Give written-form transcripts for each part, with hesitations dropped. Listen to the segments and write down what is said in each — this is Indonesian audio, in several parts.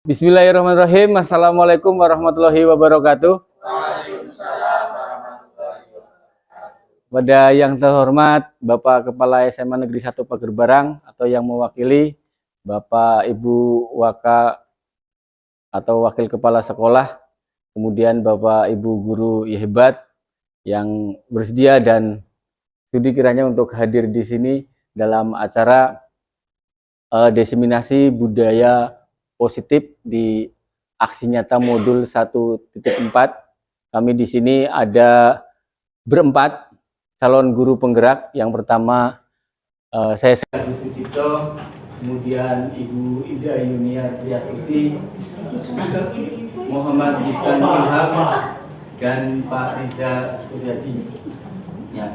Bismillahirrahmanirrahim. Assalamualaikum warahmatullahi wabarakatuh. Pada yang terhormat Bapak Kepala SMA Negeri 1 Pager Barang atau yang mewakili Bapak Ibu Waka atau Wakil Kepala Sekolah, kemudian Bapak Ibu Guru hebat yang bersedia dan sudi kiranya untuk hadir di sini dalam acara diseminasi budaya positif di aksi nyata modul 1.4. Kami di sini ada berempat calon guru penggerak. Yang pertama saya Agus Sucipto, kemudian Ibu Ida Yunia Triasuti, Muhammad Bistan Ilham, dan Pak Riza Suryadi. Ya,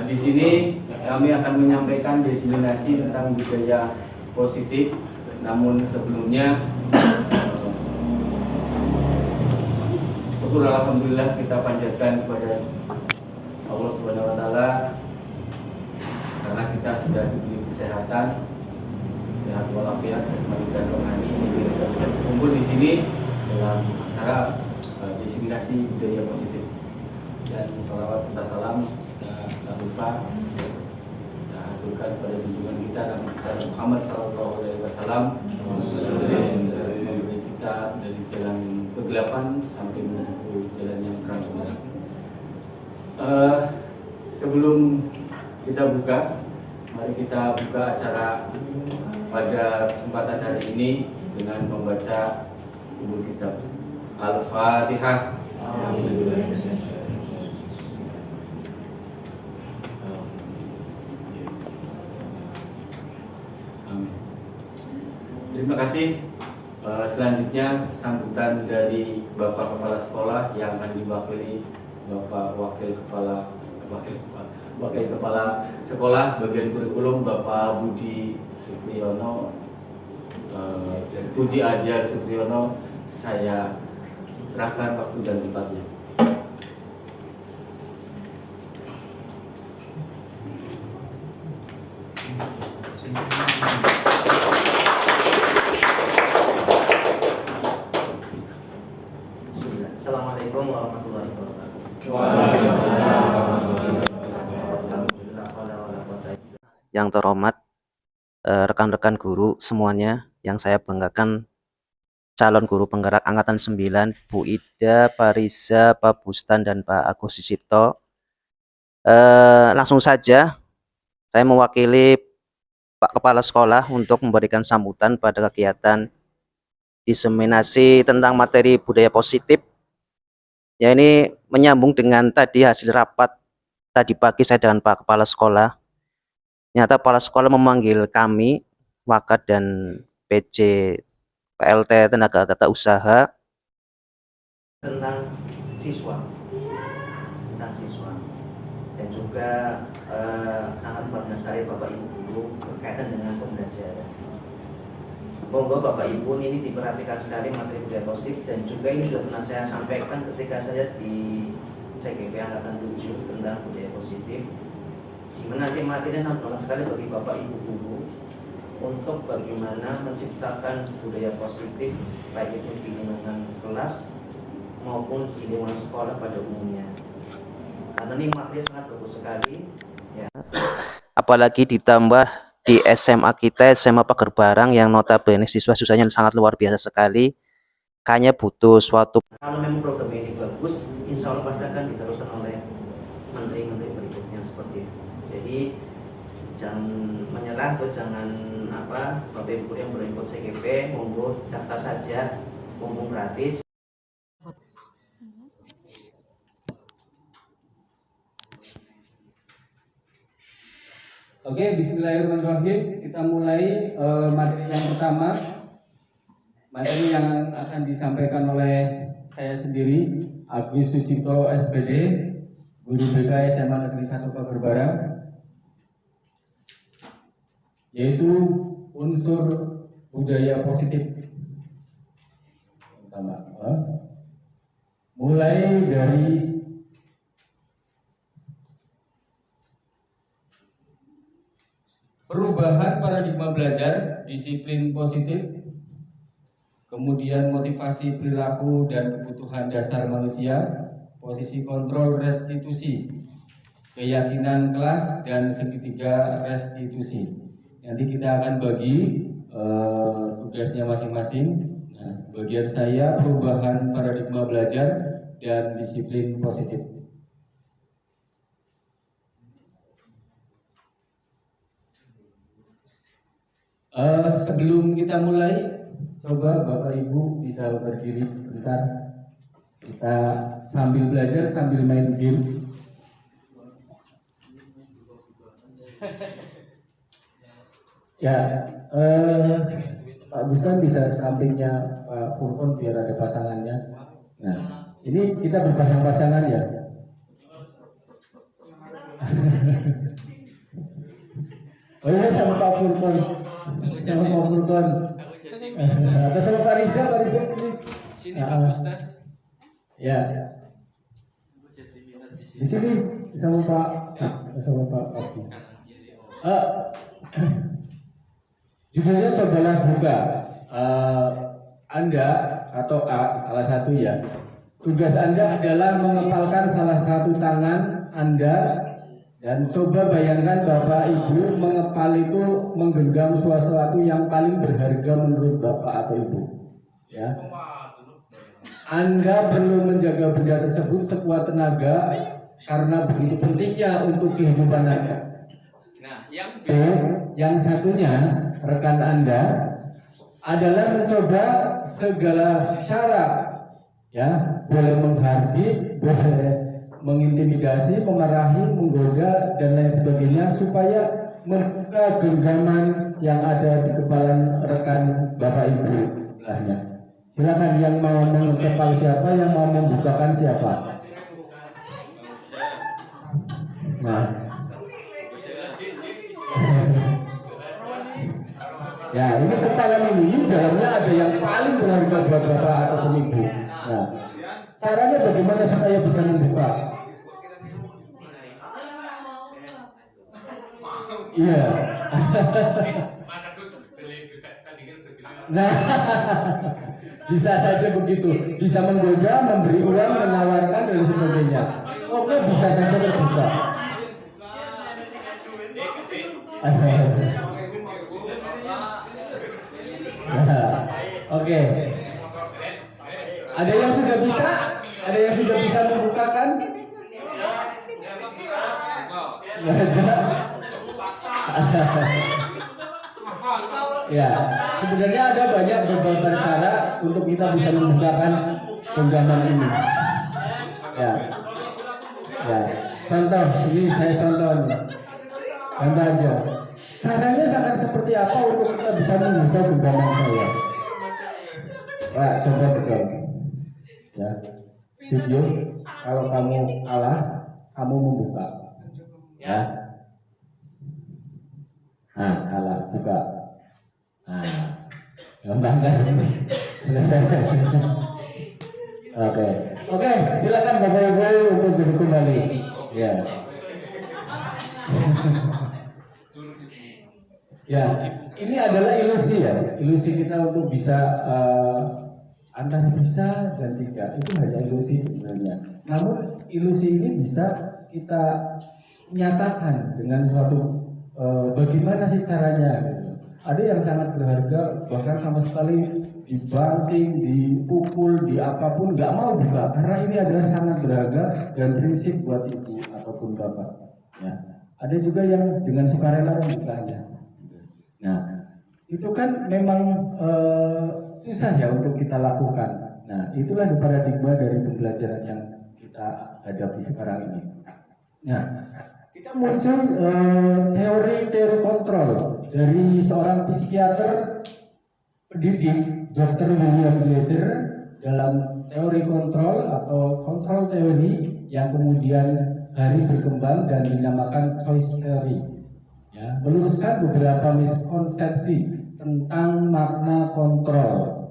di sini kami akan menyampaikan diseminasi tentang budaya positif. Namun sebelumnya, syukur alhamdulillah kita panjatkan kepada Allah Subhanahu wa taala karena kita sudah diberi kesehatan, sehat walafiat, jasmani dan rohani, sehingga kita bisa berkumpul di sini dalam acara diseminasi budaya positif. Dan sholawat serta salam tak lupa kita aturkan kepada junjungan kita Nabi besar Muhammad SAW yang memberi kita dari jalan kegelapan sampai menuju jalan yang terang benderang. Sebelum kita buka, mari kita buka acara pada kesempatan hari ini dengan membaca umul kitab Al-Fatihah. Terima kasih. Selanjutnya sambutan dari Bapak Kepala Sekolah yang akan diwakili Bapak Wakil Kepala Sekolah bagian kurikulum Bapak Budi Supriyono, Budi Adia Supriyono. Saya serahkan waktu dan tempatnya. Assalamualaikum warahmatullahi wabarakatuh. Yang terhormat rekan-rekan guru semuanya, yang saya banggakan calon guru penggerak angkatan 9, Bu Ida, Pak Riza, Pak Bustan, dan Pak Agus Sucipto. Langsung saja saya mewakili Pak Kepala Sekolah untuk memberikan sambutan pada kegiatan diseminasi tentang materi budaya positif. Ya, ini menyambung dengan tadi hasil rapat tadi pagi saya dengan Pak Kepala Sekolah. Ternyata Kepala Sekolah memanggil kami, Wakat dan PC PLT Tenaga Tata Usaha tentang siswa, dan juga sangat bangga sekali Bapak Ibu guru berkaitan dengan pembelajaran. Monggo Bapak Ibu ini diperhatikan sekali materi budaya positif, dan juga ini sudah pernah saya sampaikan ketika saya di CGP Angkatan 7 tentang budaya positif, di mana nanti materinya sangat banget sekali bagi Bapak Ibu guru untuk bagaimana menciptakan budaya positif baik itu di lingkungan kelas maupun di lingkungan sekolah pada umumnya. Karena ini materi sangat bagus sekali ya. Apalagi ditambah di SMA kita, SMA Pager Barang, yang notabene siswa-siswanya sangat luar biasa sekali. Kayaknya butuh suatu, kalau memang program ini bagus, insya Allah pasti akan diteruskan oleh menteri-menteri berikutnya seperti itu. Jadi jangan menyerah atau jangan Bapak Ibu yang berikut CGP, monggo daftar saja, mumpung gratis. Oke, bismillahirrahmanirrahim. Kita mulai materi yang pertama. Materi yang akan disampaikan oleh saya sendiri, Agus Sucipto SPD, Guru BK SMA Negeri 1 Pager Barang, yaitu unsur budaya positif. Pertama, mulai dari perubahan paradigma belajar, disiplin positif, kemudian motivasi perilaku dan kebutuhan dasar manusia, posisi kontrol restitusi, keyakinan kelas, dan segitiga restitusi. Nanti kita akan bagi tugasnya masing-masing. Nah, bagian saya perubahan paradigma belajar dan disiplin positif. Sebelum kita mulai, coba Bapak Ibu bisa berdiri sebentar. Kita sambil belajar sambil main game. Ya, Pak Bustan bisa sampingnya Pak Furkon biar ada pasangannya. Nah, ini kita berpasang-pasangan ya. Oh iya, sama Pak Furkon. Sama Pak Furkon. Atau sama Pak Riza sini. Sini Pak Ustaz. Ya. Di sini sama Pak Abi. Judulnya cobalah buka. Anda atau A, salah satu ya. Tugas Anda adalah mengepalkan salah satu tangan Anda dan coba bayangkan Bapak Ibu mengepal itu menggenggam sesuatu yang paling berharga menurut Bapak atau Ibu. Ya. Anda perlu menjaga benda tersebut sekuat tenaga karena begitu pentingnya untuk kehidupan Anda. Nah, yang satunya rekan Anda adalah mencoba segala cara, ya, boleh menghardik, boleh mengintimidasi, memarahi, menggoda dan lain sebagainya supaya membuka genggaman yang ada di kepala rekan Bapak Ibu sebelahnya. Silakan yang mau mengepal siapa, yang mau membukakan siapa. Nah. Ya, ini kepala ini dalamnya ada yang paling berharga buat Bapak atau Ibu. Nah, caranya bagaimana supaya bisa membuka? Iya. Nah, bisa saja begitu. Bisa menggoda, memberi uang, menawarkan dan sebagainya. Oke, bisa saja terbuka. Oke. Ada yang sudah bisa? Ada yang sudah bisa membukakan? Ya, sebenarnya ada banyak beberapa cara untuk kita bisa membukakan genggaman ini. Ya, ya. Contoh, ini saya contoh. Contoh aja. Caranya sangat seperti apa untuk kita bisa membuka genggaman saya? Pak, coba pegang. Ya, video. Kalau kamu kalah, kamu membuka. Ya. Nah, kalah, buka. Nah, gampang kan? Oke, silakan Bapak Ibu untuk duduk kembali. Ya. Ya, ini adalah ilusi ya, ilusi kita untuk bisa antara bisa dan tidak, itu hanya ilusi sebenarnya. Namun ilusi ini bisa kita nyatakan dengan suatu bagaimana sih caranya. Gitu. Ada yang sangat berharga, bahkan sama sekali dibanting, dipukul, di apapun nggak mau buka, karena ini adalah sangat berharga dan prinsip buat ibu ataupun bapak. Ya. Ada juga yang dengan sukarela membukanya. Nah, itu kan memang susah ya untuk kita lakukan. Nah, itulah paradigma dari pembelajaran yang kita hadapi sekarang ini. Nah, kita muncul teori kontrol dari seorang psikiater pendidik, Dr. William Glasser, dalam teori kontrol atau kontrol teori yang kemudian hari berkembang dan dinamakan choice theory. Ya, meluruskan beberapa miskonsepsi tentang makna kontrol.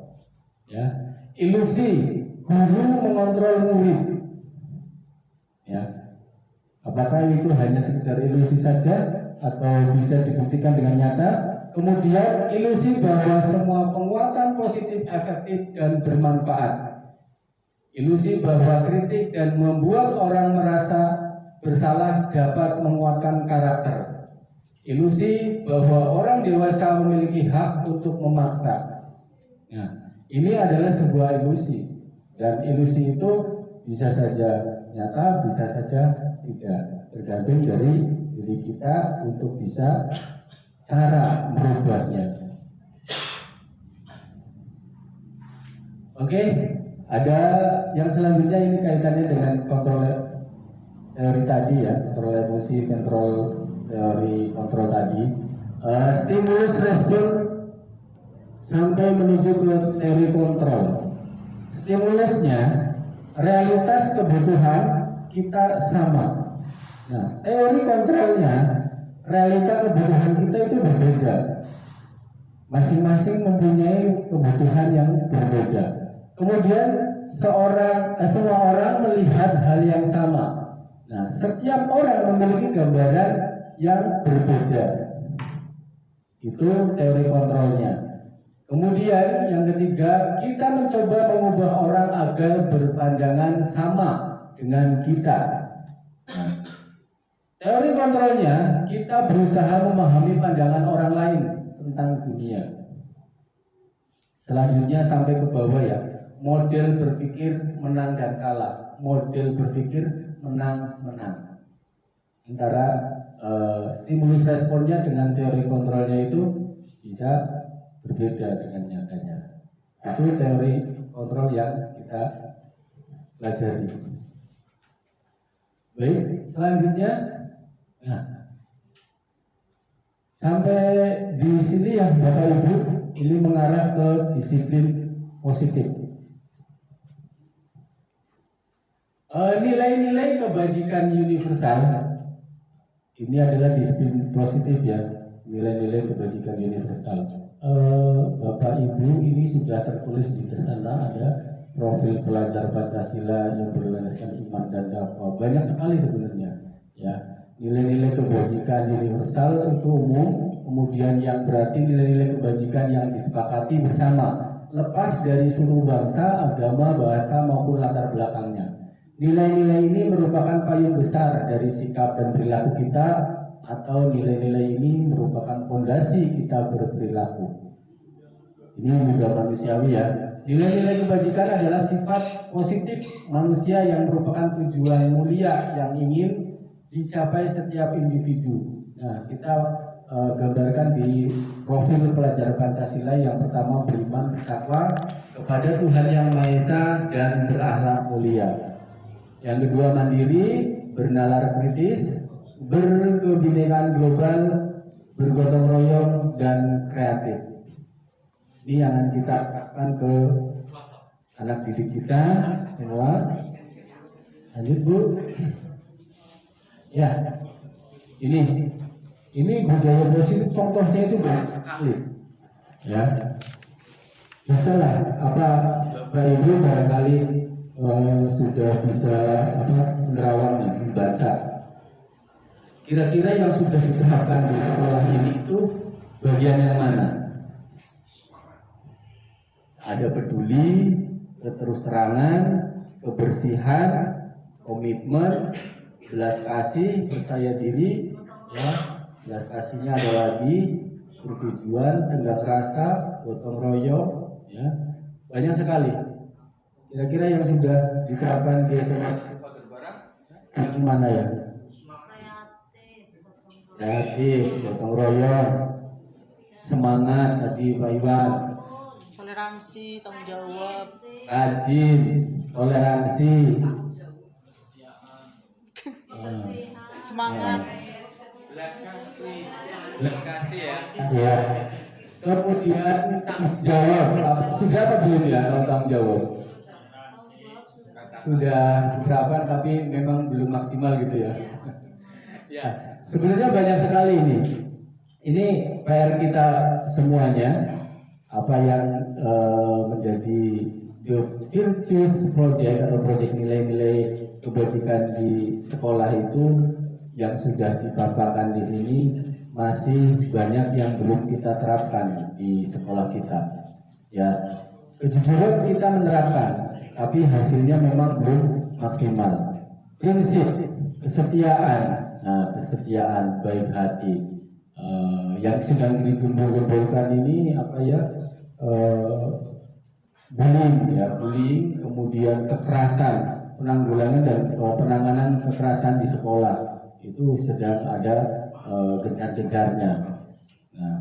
Ya, ilusi guru mengontrol murid. Ya, apakah itu hanya sekedar ilusi saja atau bisa dibuktikan dengan nyata? Kemudian ilusi bahwa semua penguatan positif efektif dan bermanfaat. Ilusi bahwa kritik dan membuat orang merasa bersalah dapat menguatkan karakter. Ilusi bahwa orang dewasa memiliki hak untuk memaksa. Nah, ini adalah sebuah ilusi, dan ilusi itu bisa saja nyata, bisa saja tidak, tergantung dari diri kita untuk bisa cara merubahnya. Oke, ada yang selanjutnya, ini kaitannya dengan kontrol teori tadi ya, kontrol emosi, kontrol teori kontrol tadi. Stimulus respon sampai menuju ke teori kontrol. Stimulusnya, realitas kebutuhan kita sama. Nah, teori kontrolnya, realita kebutuhan kita itu berbeda. Masing-masing mempunyai kebutuhan yang berbeda. Kemudian semua orang melihat hal yang sama. Nah, setiap orang memiliki gambaran yang berbeda. Itu teori kontrolnya. Kemudian yang ketiga, kita mencoba mengubah orang agar berpandangan sama dengan kita. Nah, teori kontrolnya, kita berusaha memahami pandangan orang lain tentang dunia. Selanjutnya sampai ke bawah ya, model berpikir menang dan kalah, model berpikir menang-menang. Antara stimulus responnya dengan teori kontrolnya itu bisa berbeda dengan nyatanya. Itu teori kontrol yang kita pelajari. Baik, selanjutnya, nah, sampai di sini ya Bapak Ibu, ini mengarah ke disiplin positif. Nilai-nilai kebajikan universal ini adalah disiplin positif ya, nilai-nilai kebajikan universal. Bapak Ibu, ini sudah tertulis di sana, ada profil pelajar Pancasila yang berlandaskan iman dan dakwah. Banyak sekali sebenarnya ya. Nilai-nilai kebajikan universal itu umum, kemudian yang berarti nilai-nilai kebajikan yang disepakati bersama, lepas dari suku bangsa, agama, bahasa maupun latar belakangnya. Nilai-nilai ini merupakan payung besar dari sikap dan perilaku kita, atau nilai-nilai ini merupakan fondasi kita berperilaku. Ini juga manusiawi ya. Nilai-nilai kebajikan adalah sifat positif manusia yang merupakan tujuan mulia yang ingin dicapai setiap individu. Nah, kita gambarkan di profil pelajar Pancasila. Yang pertama, beriman, bertakwa kepada Tuhan Yang Maha Esa dan berakhlak mulia. Yang kedua, mandiri, bernalar kritis, berkebinekaan global, bergotong royong, dan kreatif. Ini yang akan kita terapkan ke anak didik kita semua. Lanjut Bu. Ya, ini budaya positif, contohnya itu banyak sekali. Ya, misalnya apa Bapak Ibu barangkali sudah bisa menerawang, membaca. Kira-kira yang sudah diterapkan di sekolah ini itu bagian yang mana? Ada peduli, keterus-terangan, kebersihan, komitmen, belas kasih, percaya diri, ya. Belas kasihnya ada lagi, bertujuan, tenggang rasa, gotong royong, ya. Banyak sekali. Kira-kira yang sudah diterapkan di SMA Pagerbarang yang mana ya? Kreatif, gotong royong, semangat tadi Pak Iwan. Toleransi, tanggung jawab, Rajin, toleransi, semangat, Belas kasih ya. ya. Kemudian tanggung jawab. Sudah apa belum ya kalau tanggung jawab? Sudah diterapkan tapi memang belum maksimal gitu ya. Ya, sebenarnya banyak sekali ini. Ini PR kita semuanya. Apa yang menjadi The Virtuous Project atau proyek nilai-nilai kebajikan di sekolah itu yang sudah dipaparkan di sini masih banyak yang belum kita terapkan di sekolah kita. Ya, kejujuran kita menerapkan, tapi hasilnya memang belum maksimal. Prinsip kesetiaan, nah kesetiaan baik hati yang sedang digembur-gemburkan ini apa ya? Bullying, kemudian kekerasan, penanggulangan dan penanganan kekerasan di sekolah itu sedang ada gencar-gencarnya. Nah,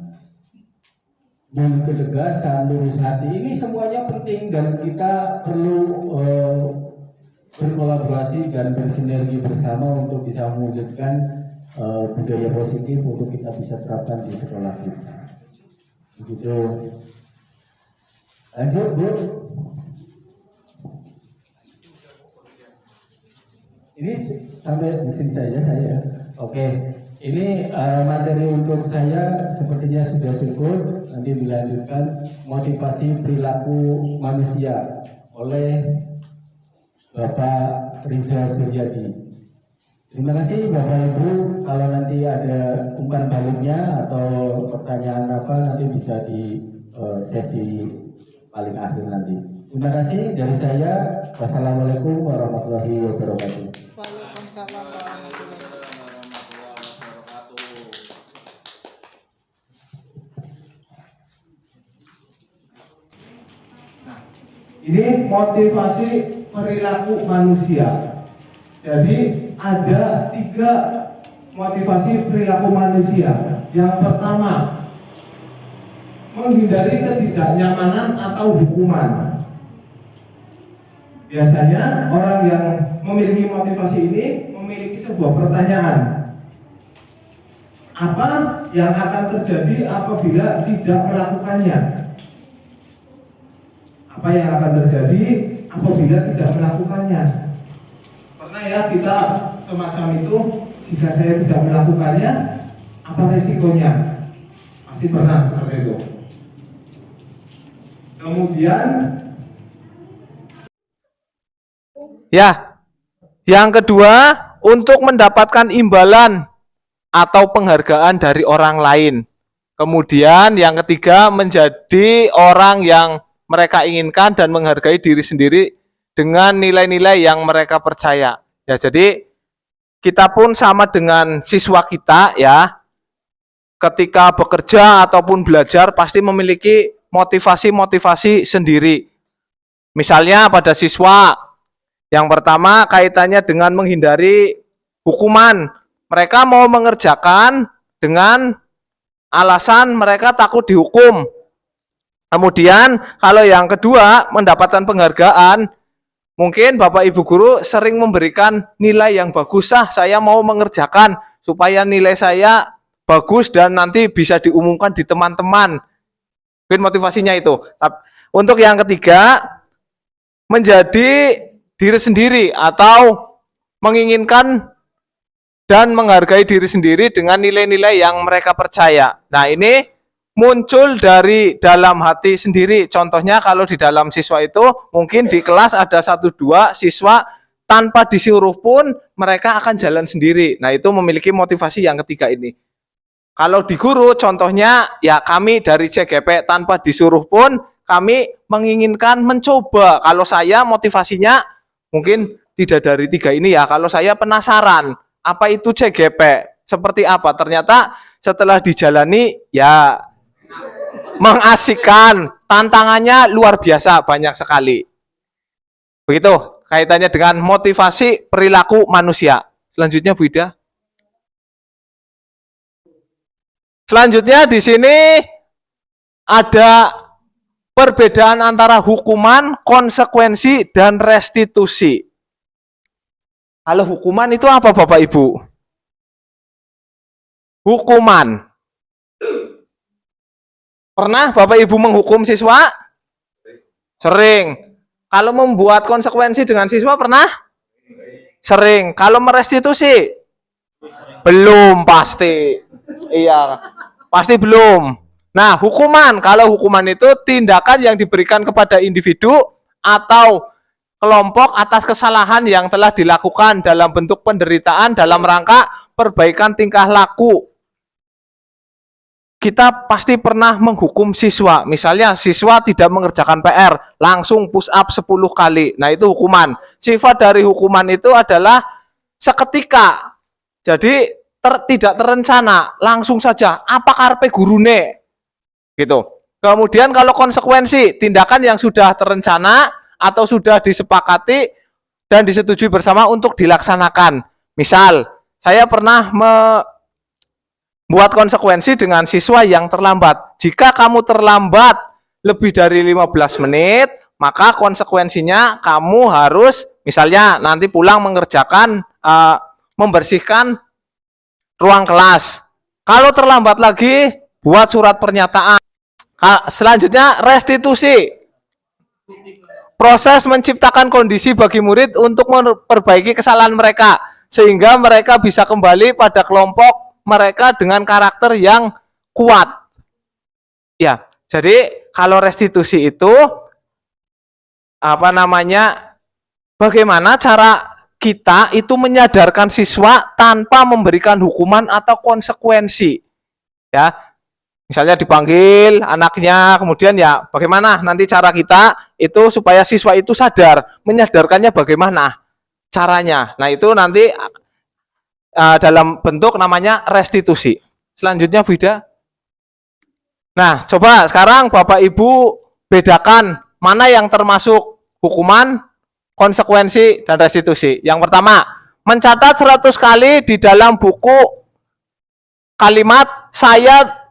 dan ketegasan, lurus hati ini semuanya penting dan kita perlu berkolaborasi dan bersinergi bersama untuk bisa mewujudkan budaya positif untuk kita bisa terapkan di sekolah kita. Begitu. Lanjut, Bu. Ini sampai di sini saja saya. Oke. Ini materi untuk saya sepertinya sudah cukup. Nanti dilanjutkan motivasi perilaku manusia oleh Bapak Riza Suryadi. Terima kasih Bapak Ibu. Kalau nanti ada umpan baliknya atau pertanyaan apa nanti bisa di sesi paling akhir nanti. Terima kasih dari saya. Wassalamualaikum warahmatullahi wabarakatuh. Waalaikumsalam warahmatullahi Ini motivasi perilaku manusia. Jadi ada 3 motivasi perilaku manusia. Yang pertama, menghindari ketidaknyamanan atau hukuman. Biasanya orang yang memiliki motivasi ini memiliki sebuah pertanyaan. Apa yang akan terjadi apabila tidak melakukannya? Apa yang akan terjadi apabila tidak melakukannya? Pernah ya kita semacam itu, jika saya tidak melakukannya, apa resikonya? Pasti pernah seperti itu. Kemudian ya, yang kedua untuk mendapatkan imbalan atau penghargaan dari orang lain. Kemudian yang ketiga menjadi orang yang mereka inginkan dan menghargai diri sendiri dengan nilai-nilai yang mereka percaya. Ya, jadi kita pun sama dengan siswa kita ya. Ketika bekerja ataupun belajar pasti memiliki motivasi-motivasi sendiri. Misalnya pada siswa, yang pertama kaitannya dengan menghindari hukuman. Mereka mau mengerjakan dengan alasan mereka takut dihukum. Kemudian kalau yang kedua mendapatkan penghargaan, mungkin Bapak Ibu Guru sering memberikan nilai yang bagus. Saya mau mengerjakan supaya nilai saya bagus dan nanti bisa diumumkan di teman-teman. Mungkin motivasinya itu. Untuk yang ketiga, menjadi diri sendiri atau menginginkan dan menghargai diri sendiri dengan nilai-nilai yang mereka percaya. Nah, ini muncul dari dalam hati sendiri. Contohnya kalau di dalam siswa itu mungkin di kelas ada 1-2 siswa tanpa disuruh pun mereka akan jalan sendiri. Nah, itu memiliki motivasi yang ketiga ini. Kalau di guru contohnya ya kami dari CGP tanpa disuruh pun kami menginginkan mencoba. Kalau saya motivasinya mungkin tidak dari 3 ini ya. Kalau saya penasaran apa itu CGP, seperti apa. Ternyata setelah dijalani ya mengasihkan, tantangannya luar biasa, banyak sekali. Begitu kaitannya dengan motivasi perilaku manusia. Selanjutnya Bu Ida. Selanjutnya di sini ada perbedaan antara hukuman, konsekuensi, dan restitusi. Kalau hukuman itu apa Bapak Ibu? Hukuman. Pernah Bapak Ibu menghukum siswa? Sering. Kalau membuat konsekuensi dengan siswa pernah? Sering. Kalau merestitusi? Belum pasti. Iya, pasti belum. Nah, hukuman. Kalau hukuman itu tindakan yang diberikan kepada individu atau kelompok atas kesalahan yang telah dilakukan dalam bentuk penderitaan dalam rangka perbaikan tingkah laku. kita pasti pernah menghukum siswa. Misalnya siswa tidak mengerjakan PR, langsung push up 10 kali. Nah, itu hukuman. Sifat dari hukuman itu adalah seketika. Jadi tidak terencana, langsung saja apa karepe gurune. Gitu. Kemudian kalau konsekuensi, tindakan yang sudah terencana atau sudah disepakati dan disetujui bersama untuk dilaksanakan. Misal, saya pernah buat konsekuensi dengan siswa yang terlambat. Jika kamu terlambat lebih dari 15 menit, maka konsekuensinya kamu harus misalnya nanti pulang mengerjakan membersihkan ruang kelas. Kalau terlambat lagi, buat surat pernyataan. Selanjutnya restitusi. Proses menciptakan kondisi bagi murid untuk memperbaiki kesalahan mereka sehingga mereka bisa kembali pada kelompok mereka dengan karakter yang kuat. Ya, jadi kalau restitusi itu bagaimana cara kita itu menyadarkan siswa tanpa memberikan hukuman atau konsekuensi. Ya. Misalnya dipanggil anaknya, kemudian ya bagaimana nanti cara kita itu supaya siswa itu sadar, menyadarkannya bagaimana caranya. Nah, itu nanti dalam bentuk namanya restitusi. Selanjutnya Bu Ida. Nah, coba sekarang Bapak Ibu bedakan mana yang termasuk hukuman, konsekuensi, dan restitusi. Yang pertama, mencatat 100 kali di dalam buku kalimat saya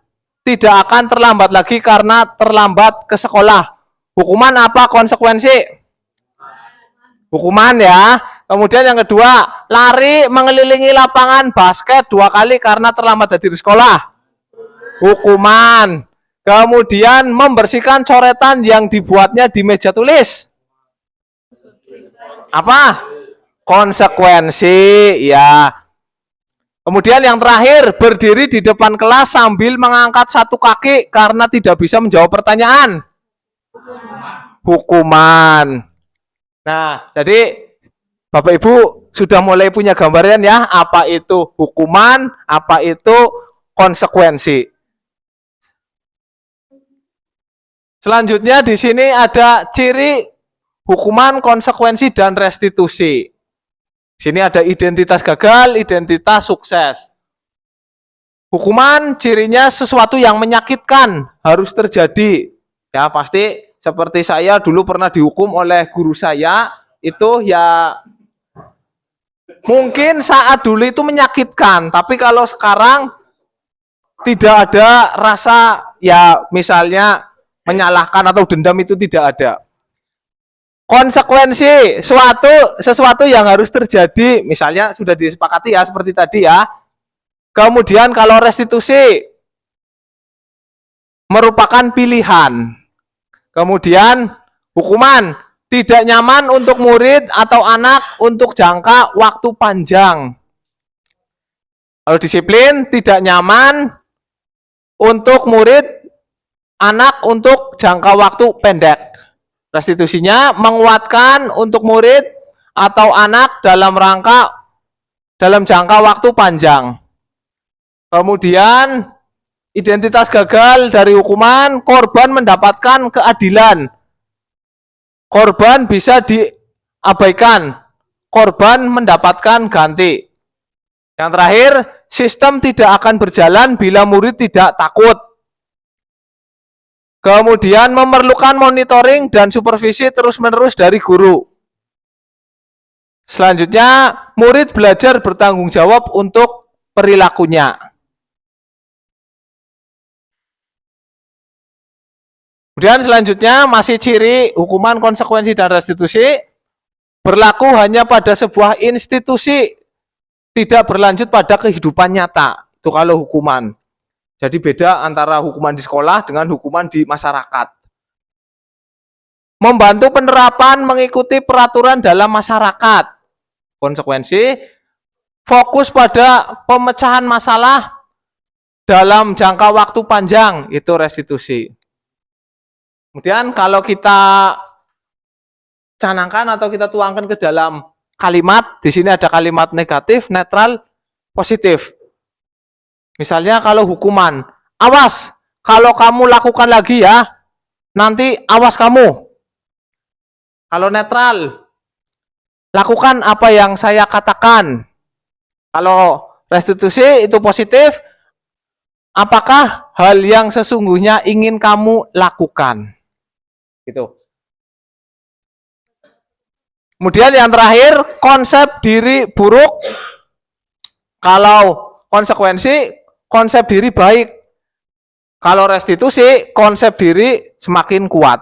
tidak akan terlambat lagi karena terlambat ke sekolah. Hukuman apa konsekuensi? Hukuman ya. Kemudian yang kedua, lari mengelilingi lapangan basket 2 kali karena terlambat dari sekolah. Hukuman. Kemudian membersihkan coretan yang dibuatnya di meja tulis. Apa? Konsekuensi, ya. Kemudian yang terakhir, berdiri di depan kelas sambil mengangkat 1 kaki karena tidak bisa menjawab pertanyaan. Hukuman. Nah, jadi Bapak Ibu sudah mulai punya gambaran ya, apa itu hukuman, apa itu konsekuensi. Selanjutnya di sini ada ciri hukuman, konsekuensi, dan restitusi. Di sini ada identitas gagal, identitas sukses. Hukuman cirinya sesuatu yang menyakitkan harus terjadi. Ya, pasti seperti saya dulu pernah dihukum oleh guru saya, itu ya mungkin saat dulu itu menyakitkan, tapi kalau sekarang tidak ada rasa ya misalnya menyalahkan atau dendam, itu tidak ada. Konsekuensi sesuatu yang harus terjadi, misalnya sudah disepakati ya seperti tadi ya. Kemudian kalau restitusi merupakan pilihan. Kemudian hukuman tidak nyaman untuk murid atau anak untuk jangka waktu panjang. Kalau disiplin tidak nyaman untuk murid, anak untuk jangka waktu pendek. Restitusinya menguatkan untuk murid atau anak dalam jangka waktu panjang. Kemudian identitas gagal dari hukuman, korban mendapatkan keadilan. Korban bisa diabaikan, korban mendapatkan ganti. Yang terakhir, sistem tidak akan berjalan bila murid tidak takut. Kemudian memerlukan monitoring dan supervisi terus-menerus dari guru. Selanjutnya, murid belajar bertanggung jawab untuk perilakunya. Kemudian selanjutnya masih ciri hukuman, konsekuensi, dan restitusi berlaku hanya pada sebuah institusi, tidak berlanjut pada kehidupan nyata. Itu kalau hukuman. Jadi beda antara hukuman di sekolah dengan hukuman di masyarakat. Membantu penerapan mengikuti peraturan dalam masyarakat. Konsekuensi fokus pada pemecahan masalah dalam jangka waktu panjang, itu restitusi. Kemudian kalau kita canangkan atau kita tuangkan ke dalam kalimat, di sini ada kalimat negatif, netral, positif. Misalnya kalau hukuman, awas, kalau kamu lakukan lagi ya, nanti awas kamu. Kalau netral, lakukan apa yang saya katakan. Kalau restitusi itu positif, apakah hal yang sesungguhnya ingin kamu lakukan? Gitu. Kemudian yang terakhir, konsep diri buruk. Kalau konsekuensi, konsep diri baik. Kalau restitusi, konsep diri semakin kuat.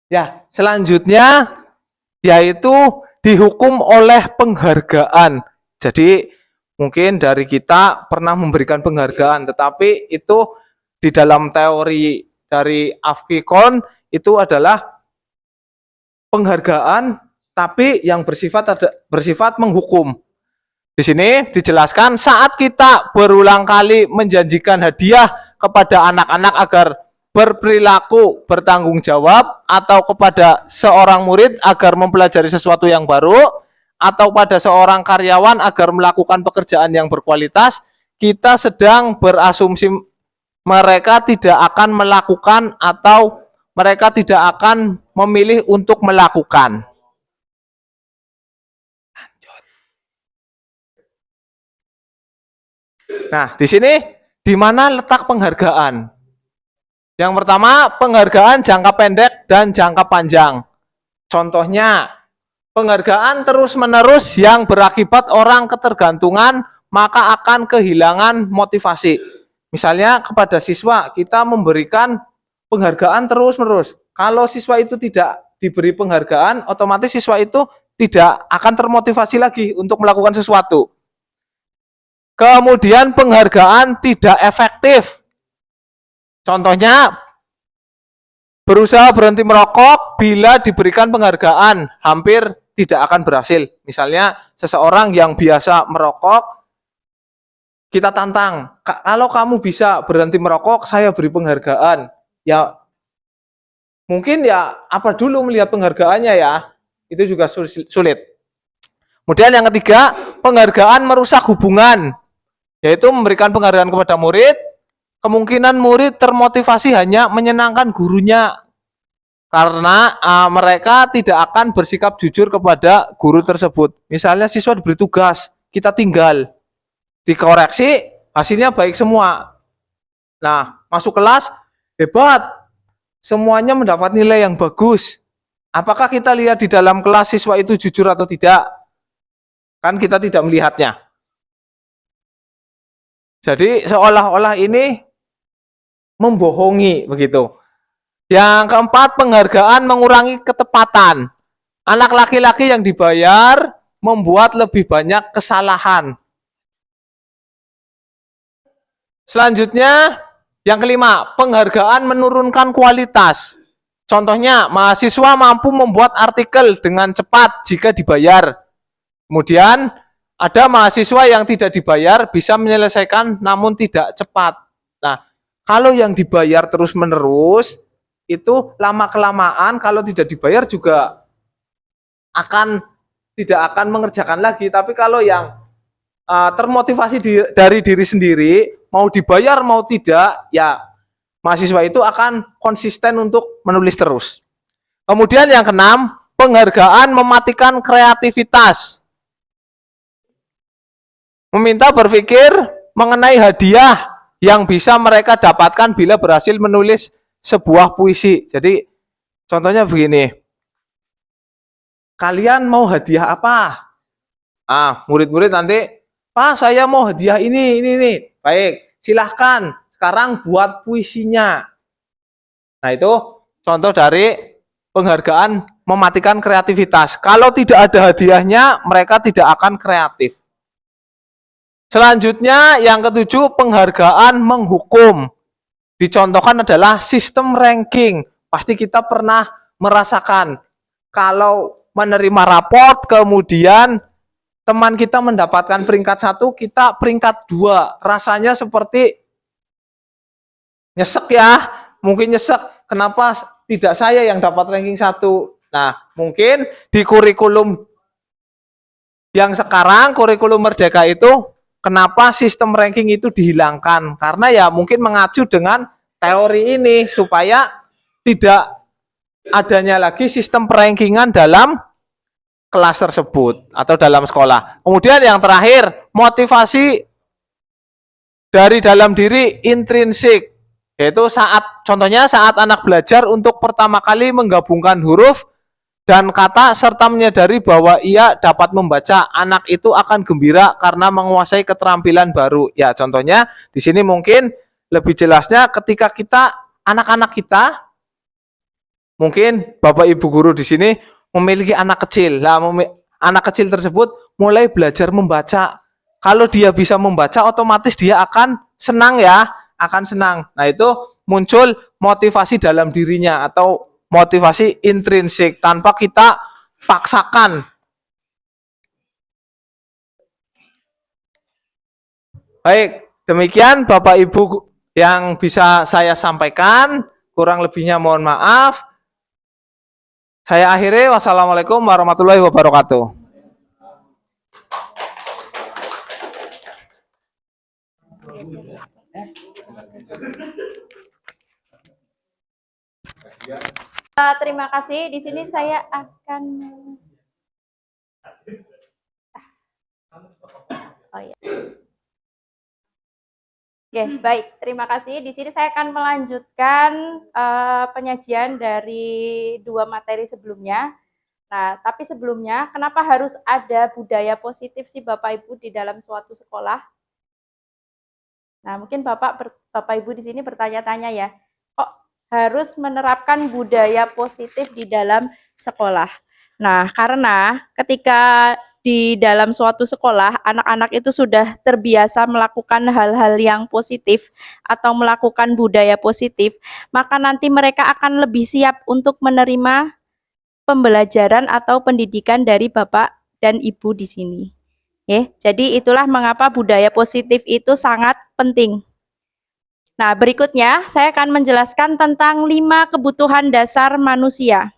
Ya, selanjutnya yaitu dihukum oleh penghargaan. Jadi mungkin dari kita pernah memberikan penghargaan, tetapi itu di dalam teori dari Afkikon itu adalah penghargaan tapi yang bersifat menghukum. Di sini dijelaskan saat kita berulang kali menjanjikan hadiah kepada anak-anak agar berperilaku bertanggung jawab, atau kepada seorang murid agar mempelajari sesuatu yang baru, atau pada seorang karyawan agar melakukan pekerjaan yang berkualitas, kita sedang berasumsi mereka tidak akan melakukan atau mereka tidak akan memilih untuk melakukan. Nah, di sini di mana letak penghargaan? Yang pertama, penghargaan jangka pendek dan jangka panjang. Contohnya, penghargaan terus-menerus yang berakibat orang ketergantungan, maka akan kehilangan motivasi. Misalnya kepada siswa, kita memberikan penghargaan terus-menerus. Kalau siswa itu tidak diberi penghargaan, otomatis siswa itu tidak akan termotivasi lagi untuk melakukan sesuatu. Kemudian penghargaan tidak efektif. Contohnya, berusaha berhenti merokok bila diberikan penghargaan, hampir tidak akan berhasil. Misalnya, seseorang yang biasa merokok, kita tantang, kalau kamu bisa berhenti merokok, saya beri penghargaan. Ya, mungkin ya apa dulu melihat penghargaannya ya, itu juga sulit. Kemudian yang ketiga, penghargaan merusak hubungan, yaitu memberikan penghargaan kepada murid, kemungkinan murid termotivasi hanya menyenangkan gurunya karena mereka tidak akan bersikap jujur kepada guru tersebut. Misalnya siswa diberi tugas, kita tinggal, dikoreksi, hasilnya baik semua. Nah, masuk kelas, hebat, semuanya mendapat nilai yang bagus. Apakah kita lihat di dalam kelas siswa itu jujur atau tidak? Kan kita tidak melihatnya. Jadi seolah-olah ini membohongi begitu. Yang keempat, penghargaan mengurangi ketepatan. Anak laki-laki yang dibayar membuat lebih banyak kesalahan. Selanjutnya, yang kelima, penghargaan menurunkan kualitas. Contohnya, mahasiswa mampu membuat artikel dengan cepat jika dibayar. Kemudian, ada mahasiswa yang tidak dibayar bisa menyelesaikan namun tidak cepat. Nah, kalau yang dibayar terus-menerus, itu lama-kelamaan kalau tidak dibayar juga tidak akan mengerjakan lagi. Tapi kalau yang termotivasi dari diri sendiri, mau dibayar mau tidak, ya mahasiswa itu akan konsisten untuk menulis terus. Kemudian yang keenam, penghargaan mematikan kreativitas. Meminta berpikir mengenai hadiah yang bisa mereka dapatkan bila berhasil menulis sebuah puisi. Jadi contohnya begini, kalian mau hadiah apa? Murid-murid nanti, Pak, saya mau hadiah ini. Baik, silahkan sekarang buat puisinya. Nah, itu contoh dari penghargaan mematikan kreativitas. Kalau tidak ada hadiahnya, mereka tidak akan kreatif. Selanjutnya, yang ketujuh, penghargaan menghukum. Dicontohkan adalah sistem ranking. Pasti kita pernah merasakan kalau menerima raport, kemudian teman kita mendapatkan peringkat 1, kita peringkat 2. Rasanya seperti nyesek ya, mungkin nyesek. Kenapa tidak saya yang dapat ranking 1. Nah, mungkin di kurikulum yang sekarang, kurikulum Merdeka itu, kenapa sistem ranking itu dihilangkan? Karena ya mungkin mengacu dengan teori ini, supaya tidak adanya lagi sistem perankingan dalam kelas tersebut atau dalam sekolah. Kemudian yang terakhir, motivasi dari dalam diri intrinsik, yaitu contohnya saat anak belajar untuk pertama kali menggabungkan huruf dan kata serta menyadari bahwa ia dapat membaca, anak itu akan gembira karena menguasai keterampilan baru. Ya, contohnya di sini mungkin lebih jelasnya ketika anak-anak kita, mungkin Bapak Ibu guru di sini memiliki anak kecil. Lah, anak kecil tersebut mulai belajar membaca. Kalau dia bisa membaca, otomatis dia akan senang ya, akan senang. Nah, itu muncul motivasi dalam dirinya atau motivasi intrinsik tanpa kita paksakan. Baik, demikian Bapak Ibu yang bisa saya sampaikan. Kurang lebihnya mohon maaf. Saya akhiri. Wassalamualaikum warahmatullahi wabarakatuh. Terima kasih. Di sini saya akan Oke, baik. Terima kasih. Di sini saya akan melanjutkan penyajian dari 2 materi sebelumnya. Nah, tapi sebelumnya, kenapa harus ada budaya positif sih Bapak Ibu di dalam suatu sekolah? Nah, mungkin Bapak Ibu di sini bertanya-tanya ya, kok harus menerapkan budaya positif di dalam sekolah? Nah, karena ketika di dalam suatu sekolah, anak-anak itu sudah terbiasa melakukan hal-hal yang positif atau melakukan budaya positif, maka nanti mereka akan lebih siap untuk menerima pembelajaran atau pendidikan dari Bapak dan Ibu di sini. Jadi itulah mengapa budaya positif itu sangat penting. Nah, berikutnya saya akan menjelaskan tentang 5 kebutuhan dasar manusia.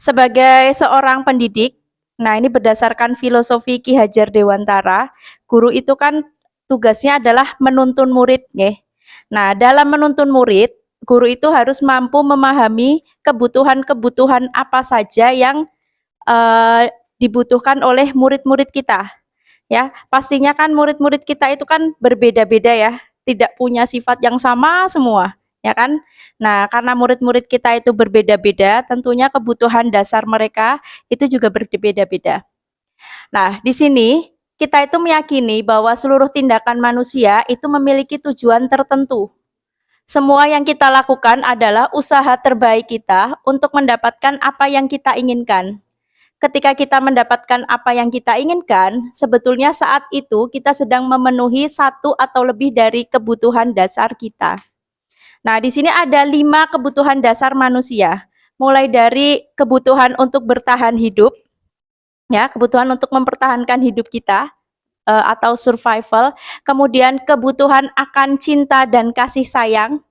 Sebagai seorang pendidik, nah ini berdasarkan filosofi Ki Hajar Dewantara, guru itu kan tugasnya adalah menuntun murid. Nah, dalam menuntun murid, guru itu harus mampu memahami kebutuhan-kebutuhan apa saja yang dibutuhkan oleh murid-murid kita. Ya, pastinya kan murid-murid kita itu kan berbeda-beda ya, tidak punya sifat yang sama semua, ya kan? Nah, karena murid-murid kita itu berbeda-beda, tentunya kebutuhan dasar mereka itu juga berbeda-beda. Nah, di sini kita itu meyakini bahwa seluruh tindakan manusia itu memiliki tujuan tertentu. Semua yang kita lakukan adalah usaha terbaik kita untuk mendapatkan apa yang kita inginkan. Ketika kita mendapatkan apa yang kita inginkan, sebetulnya saat itu kita sedang memenuhi 1 atau lebih dari kebutuhan dasar kita. Nah, di sini ada 5 kebutuhan dasar manusia. Mulai dari kebutuhan untuk bertahan hidup, ya, kebutuhan untuk mempertahankan hidup kita atau survival, kemudian kebutuhan akan cinta dan kasih sayang,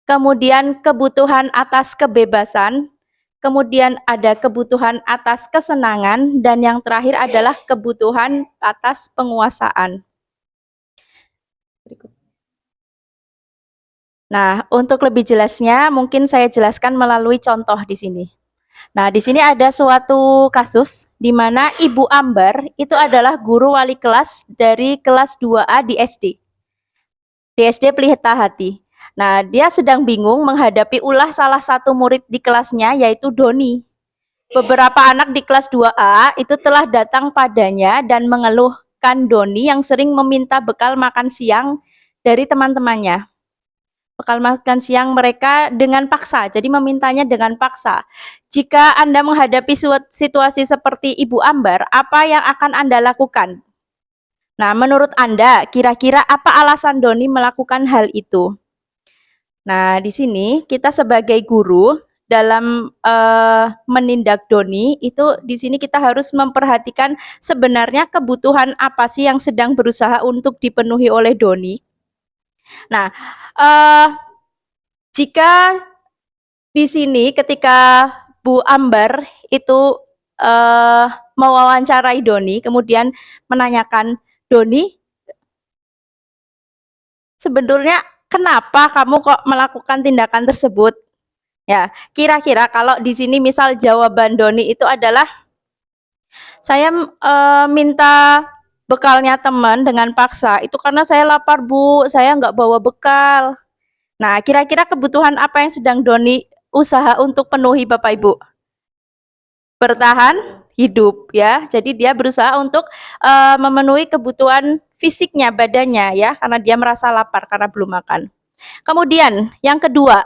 kemudian kebutuhan atas kebebasan, kemudian ada kebutuhan atas kesenangan, dan yang terakhir adalah kebutuhan atas penguasaan. Nah, untuk lebih jelasnya mungkin saya jelaskan melalui contoh di sini. Nah, di sini ada suatu kasus di mana Ibu Ambar itu adalah guru wali kelas dari kelas 2A di SD. Di SD Pelita Hati. Nah, dia sedang bingung menghadapi ulah salah satu murid di kelasnya, yaitu Doni. Beberapa anak di kelas 2A itu telah datang padanya dan mengeluhkan Doni yang sering meminta bekal makan siang dari teman-temannya. Bekal makan siang mereka dengan paksa, jadi memintanya dengan paksa. Jika Anda menghadapi situasi seperti Ibu Ambar, apa yang akan Anda lakukan? Nah, menurut Anda, kira-kira apa alasan Doni melakukan hal itu? Nah, di sini kita sebagai guru dalam menindak Doni itu di sini kita harus memperhatikan sebenarnya kebutuhan apa sih yang sedang berusaha untuk dipenuhi oleh Doni. Nah, jika di sini ketika Bu Ambar itu mewawancarai Doni, kemudian menanyakan, Doni, sebenarnya kenapa kamu kok melakukan tindakan tersebut? Ya, kira-kira kalau di sini misal jawaban Doni itu adalah, saya minta bekalnya teman dengan paksa, itu karena saya lapar Bu, saya nggak bawa bekal. Nah, kira-kira kebutuhan apa yang sedang Doni usaha untuk penuhi Bapak Ibu? Bertahan hidup ya. Jadi dia berusaha untuk memenuhi kebutuhan fisiknya, badannya ya, karena dia merasa lapar karena belum makan. Kemudian yang kedua,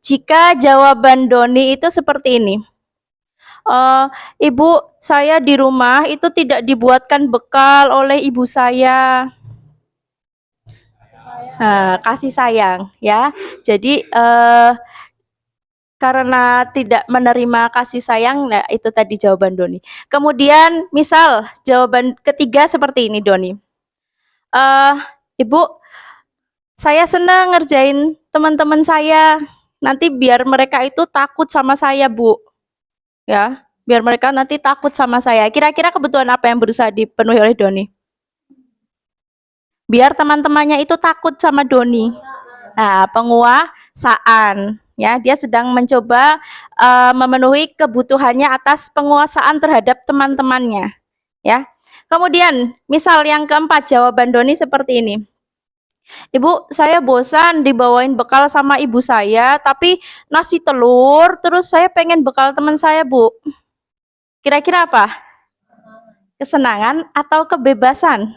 jika jawaban Doni itu seperti ini, Ibu, saya di rumah itu tidak dibuatkan bekal oleh ibu saya. Kasih sayang ya. Jadi karena tidak menerima kasih sayang, nah itu tadi jawaban Doni. Kemudian misal jawaban ketiga seperti ini Doni, Ibu, saya senang ngerjain teman-teman saya, nanti biar mereka itu takut sama saya Bu, ya, biar mereka nanti takut sama saya. Kira-kira kebutuhan apa yang berusaha dipenuhi oleh Doni? Biar teman-temannya itu takut sama Doni. Nah, penguasaan ya, dia sedang mencoba memenuhi kebutuhannya atas penguasaan terhadap teman-temannya ya. Kemudian misal yang keempat, jawaban Doni seperti ini, Ibu, saya bosan dibawain bekal sama ibu saya, tapi nasi telur, terus saya pengen bekal teman saya Bu. Kira-kira apa? Kesenangan atau kebebasan?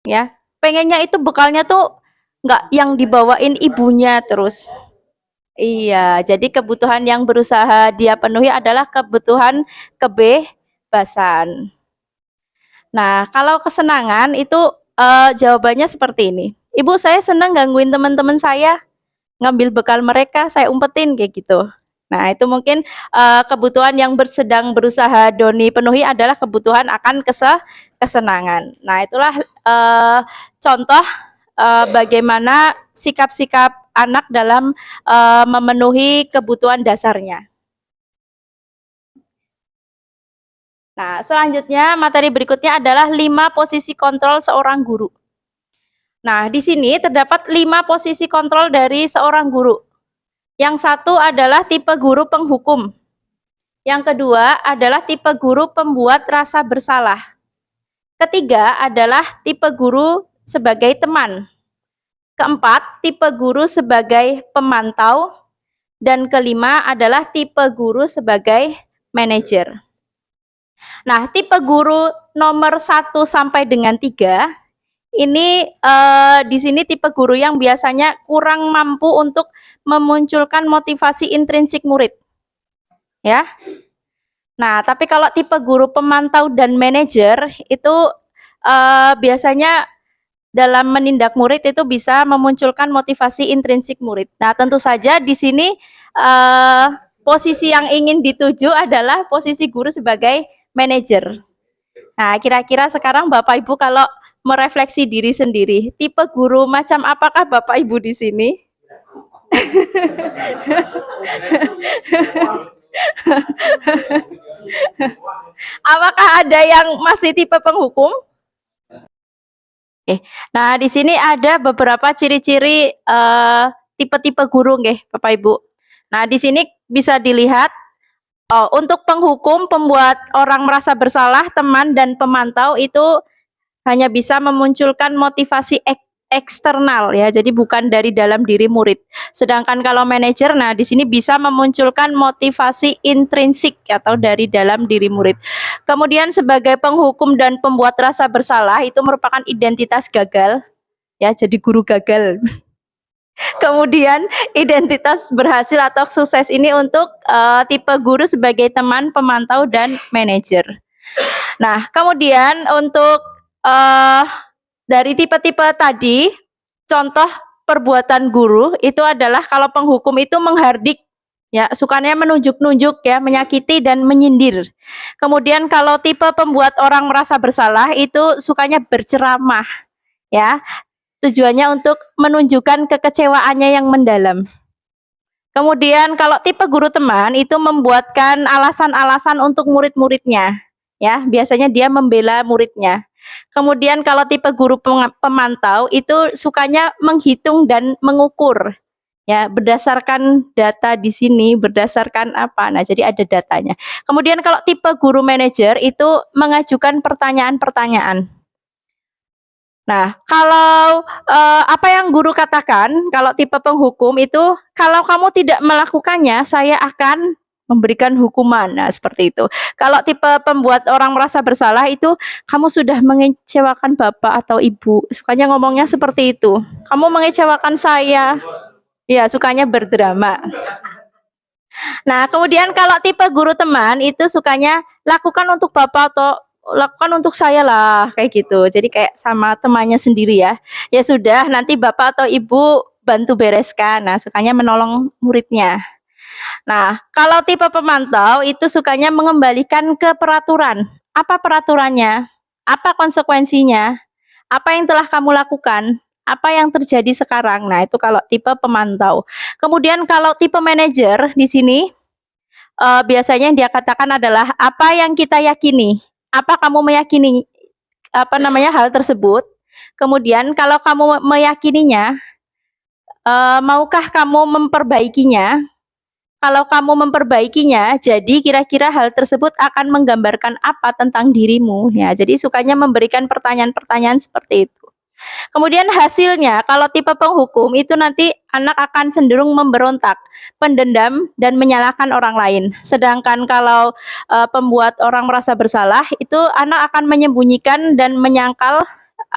Ya, pengennya itu bekalnya tuh nggak yang dibawain ibunya terus. Iya, jadi kebutuhan yang berusaha dia penuhi adalah kebutuhan kebebasan. Nah, kalau kesenangan itu jawabannya seperti ini. Ibu, saya senang gangguin teman-teman saya, ngambil bekal mereka, saya umpetin kayak gitu. Nah, itu mungkin kebutuhan yang sedang berusaha Doni penuhi adalah kebutuhan akan kesenangan. Nah, itulah contoh bagaimana sikap-sikap anak dalam memenuhi kebutuhan dasarnya. Nah, selanjutnya materi berikutnya adalah 5 posisi kontrol seorang guru. Nah, di sini terdapat 5 posisi kontrol dari seorang guru. Yang satu adalah tipe guru penghukum. Yang kedua adalah tipe guru pembuat rasa bersalah. Ketiga adalah tipe guru sebagai teman. Keempat, tipe guru sebagai pemantau. Dan kelima adalah tipe guru sebagai manajer. Nah, tipe guru nomor 1 sampai dengan 3, ini di sini tipe guru yang biasanya kurang mampu untuk memunculkan motivasi intrinsik murid. Ya. Nah, tapi kalau tipe guru pemantau dan manajer itu biasanya dalam menindak murid itu bisa memunculkan motivasi intrinsik murid. Nah, tentu saja di sini posisi yang ingin dituju adalah posisi guru sebagai manajer. Nah, kira-kira sekarang Bapak Ibu kalau merefleksi diri sendiri, tipe guru macam apakah Bapak Ibu di sini? Apakah ada yang masih tipe penghukum? Nah, di sini ada beberapa ciri-ciri tipe-tipe guru nggih, Bapak Ibu. Nah, di sini bisa dilihat untuk penghukum, pembuat orang merasa bersalah, teman dan pemantau itu hanya bisa memunculkan motivasi eksternal ya, jadi bukan dari dalam diri murid. Sedangkan kalau manajer, nah di sini bisa memunculkan motivasi intrinsik atau dari dalam diri murid. Kemudian sebagai penghukum dan pembuat rasa bersalah itu merupakan identitas gagal ya, jadi guru gagal. Kemudian identitas berhasil atau sukses ini untuk tipe guru sebagai teman, pemantau, dan manajer. Nah, kemudian untuk dari tipe-tipe tadi, contoh perbuatan guru itu adalah kalau penghukum itu menghardik, ya, sukanya menunjuk-nunjuk ya, menyakiti dan menyindir. Kemudian kalau tipe pembuat orang merasa bersalah itu sukanya berceramah, ya. Tujuannya untuk menunjukkan kekecewaannya yang mendalam. Kemudian kalau tipe guru teman itu membuatkan alasan-alasan untuk murid-muridnya, ya. Biasanya dia membela muridnya. Kemudian kalau tipe guru pemantau itu sukanya menghitung dan mengukur, ya, berdasarkan data di sini, berdasarkan apa. Nah, jadi ada datanya. Kemudian kalau tipe guru manajer itu mengajukan pertanyaan-pertanyaan. Nah, kalau apa yang guru katakan, kalau tipe penghukum itu, kalau kamu tidak melakukannya, saya akan memberikan hukuman. Nah, seperti itu. Kalau tipe pembuat orang merasa bersalah itu, kamu sudah mengecewakan bapak atau ibu. Sukanya ngomongnya seperti itu. Kamu mengecewakan saya. Ya, sukanya berdrama. Nah, kemudian kalau tipe guru teman itu sukanya lakukan untuk bapak atau lakukan untuk saya lah, kayak gitu. Jadi kayak sama temannya sendiri ya. Ya sudah, nanti bapak atau ibu bantu bereskan. Nah, sukanya menolong muridnya. Nah, kalau tipe pemantau itu sukanya mengembalikan ke peraturan. Apa peraturannya? Apa konsekuensinya? Apa yang telah kamu lakukan? Apa yang terjadi sekarang? Nah, itu kalau tipe pemantau. Kemudian kalau tipe manajer di sini biasanya yang dia katakan adalah apa yang kita yakini. Apa kamu meyakini hal tersebut? Kemudian kalau kamu meyakininya, maukah kamu memperbaikinya? Kalau kamu memperbaikinya, jadi kira-kira hal tersebut akan menggambarkan apa tentang dirimu? Ya, jadi sukanya memberikan pertanyaan-pertanyaan seperti itu. Kemudian hasilnya, kalau tipe penghukum itu nanti anak akan cenderung memberontak, pendendam, dan menyalahkan orang lain. Sedangkan kalau pembuat orang merasa bersalah, itu anak akan menyembunyikan dan menyangkal,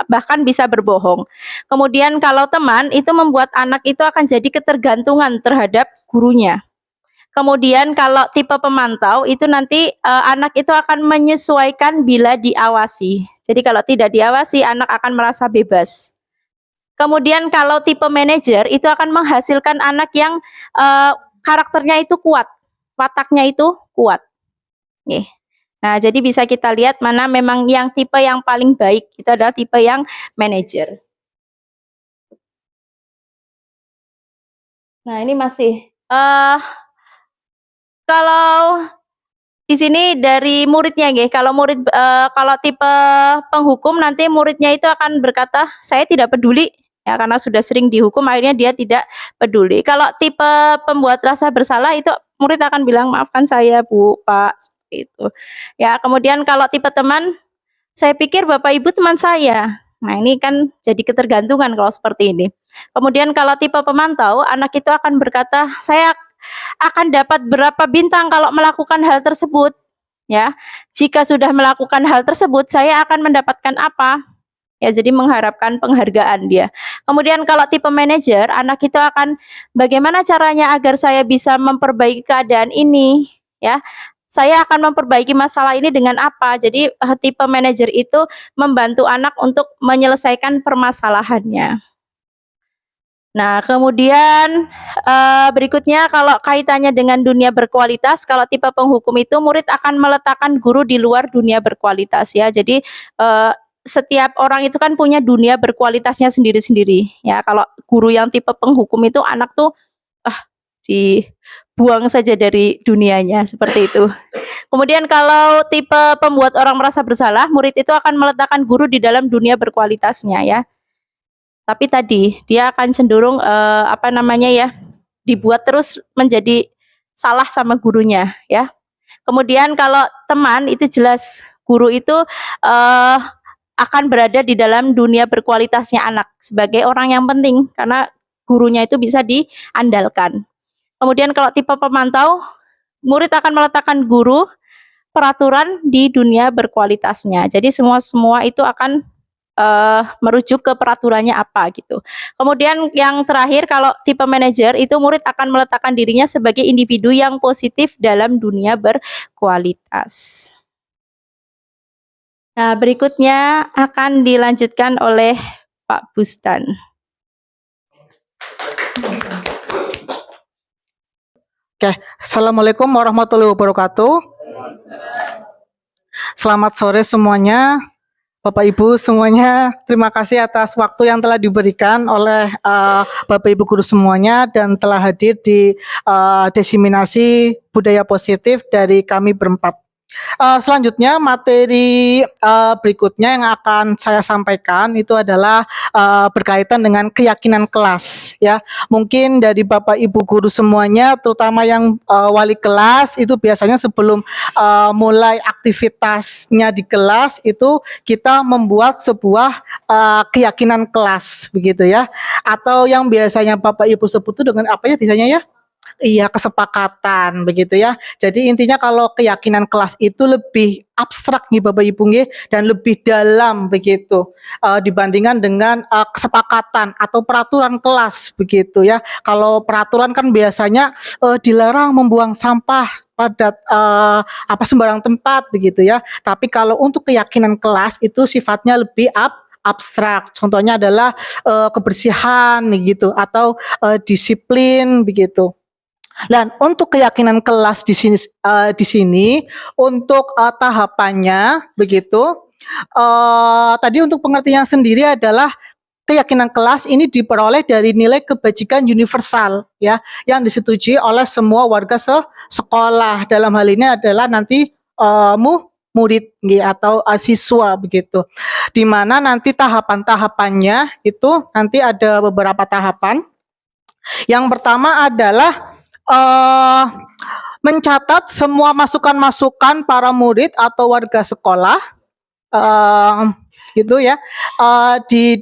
bahkan bisa berbohong. Kemudian kalau teman, itu membuat anak itu akan jadi ketergantungan terhadap gurunya. Kemudian kalau tipe pemantau itu nanti anak itu akan menyesuaikan bila diawasi. Jadi kalau tidak diawasi anak akan merasa bebas. Kemudian kalau tipe manajer itu akan menghasilkan anak yang karakternya itu kuat, wataknya itu kuat. Nih. Nah, jadi bisa kita lihat mana memang yang tipe yang paling baik itu adalah tipe yang manajer. Nah, ini masih kalau di sini dari muridnya nggih, kalau murid kalau tipe penghukum nanti muridnya itu akan berkata, "Saya tidak peduli." Ya, karena sudah sering dihukum akhirnya dia tidak peduli. Kalau tipe pembuat rasa bersalah itu murid akan bilang, "Maafkan saya, Bu, Pak." Seperti itu. Ya, kemudian kalau tipe teman, "Saya pikir Bapak Ibu teman saya." Nah, ini kan jadi ketergantungan kalau seperti ini. Kemudian kalau tipe pemantau, anak itu akan berkata, "Saya akan dapat berapa bintang kalau melakukan hal tersebut, ya. Jika sudah melakukan hal tersebut, saya akan mendapatkan apa?" Ya, jadi mengharapkan penghargaan dia. Kemudian kalau tipe manajer, anak itu akan bagaimana caranya agar saya bisa memperbaiki keadaan ini, ya. Saya akan memperbaiki masalah ini dengan apa? Jadi tipe manajer itu membantu anak untuk menyelesaikan permasalahannya. Nah, kemudian berikutnya kalau kaitannya dengan dunia berkualitas, kalau tipe penghukum itu murid akan meletakkan guru di luar dunia berkualitas ya. Jadi setiap orang itu kan punya dunia berkualitasnya sendiri-sendiri ya. Kalau guru yang tipe penghukum itu anak tuh dibuang saja dari dunianya seperti itu. Kemudian kalau tipe pembuat orang merasa bersalah, murid itu akan meletakkan guru di dalam dunia berkualitasnya ya. Tapi tadi dia akan cenderung dibuat terus menjadi salah sama gurunya ya. Kemudian kalau teman itu jelas guru itu akan berada di dalam dunia berkualitasnya anak sebagai orang yang penting karena gurunya itu bisa diandalkan. Kemudian kalau tipe pemantau, murid akan meletakkan guru peraturan di dunia berkualitasnya. Jadi semua itu akan merujuk ke peraturannya apa gitu. Kemudian yang terakhir kalau tipe manajer itu murid akan meletakkan dirinya sebagai individu yang positif dalam dunia berkualitas. Nah, berikutnya akan dilanjutkan oleh Pak Bustan. Oke, Assalamualaikum warahmatullahi wabarakatuh. Selamat sore semuanya. Bapak Ibu semuanya, terima kasih atas waktu yang telah diberikan oleh Bapak Ibu guru semuanya dan telah hadir di desiminasi budaya positif dari kami berempat. Selanjutnya materi berikutnya yang akan saya sampaikan itu adalah berkaitan dengan keyakinan kelas ya. Mungkin dari Bapak Ibu guru semuanya terutama yang wali kelas itu biasanya sebelum mulai aktivitasnya di kelas itu kita membuat sebuah keyakinan kelas begitu ya. Atau yang biasanya Bapak Ibu sebut itu dengan apa ya biasanya ya? Iya, kesepakatan begitu ya. Jadi intinya kalau keyakinan kelas itu lebih abstrak nih Bapak Ibu nggih dan lebih dalam begitu dibandingkan dengan kesepakatan atau peraturan kelas begitu ya. Kalau peraturan kan biasanya dilarang membuang sampah pada apa sembarang tempat begitu ya. Tapi kalau untuk keyakinan kelas itu sifatnya lebih abstrak. Contohnya adalah kebersihan gitu atau disiplin begitu. Dan untuk keyakinan kelas di sini untuk tahapannya begitu. Tadi untuk pengertian sendiri adalah keyakinan kelas ini diperoleh dari nilai kebajikan universal ya yang disetujui oleh semua warga sekolah. Dalam hal ini adalah nanti murid atau siswa begitu. Di mana nanti tahapan-tahapannya itu nanti ada beberapa tahapan. Yang pertama adalah mencatat semua masukan-masukan para murid atau warga sekolah gitu ya di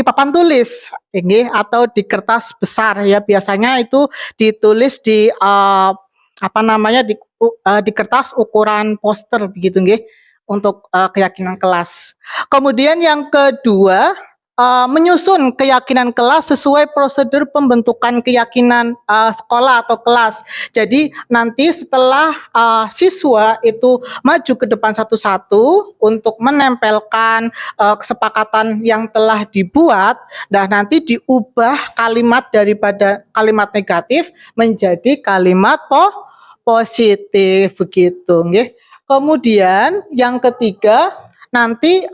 papan tulis ini atau di kertas besar ya biasanya itu ditulis di apa namanya di kertas ukuran poster begitu nggih untuk keyakinan kelas. Kemudian yang kedua menyusun keyakinan kelas sesuai prosedur pembentukan keyakinan sekolah atau kelas. Jadi nanti setelah siswa itu maju ke depan satu-satu untuk menempelkan kesepakatan yang telah dibuat, dan nanti diubah kalimat daripada kalimat negatif menjadi kalimat positif begitu, nggih. Kemudian yang ketiga nanti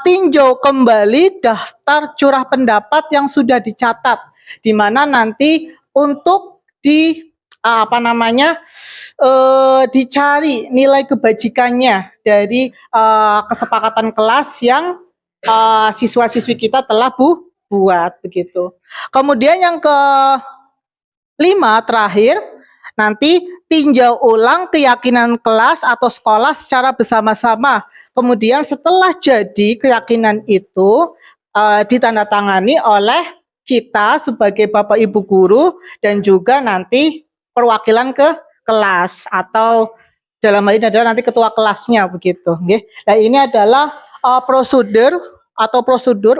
tinjau kembali daftar curah pendapat yang sudah dicatat, di mana nanti untuk dicari nilai kebajikannya dari kesepakatan kelas yang siswa-siswi kita telah buat begitu. Kemudian yang kelima terakhir nanti tinjau ulang keyakinan kelas atau sekolah secara bersama-sama. Kemudian setelah jadi keyakinan itu ditandatangani oleh kita sebagai Bapak Ibu guru dan juga nanti perwakilan ke kelas atau dalam hal ini adalah nanti ketua kelasnya begitu. Nah ini adalah prosedur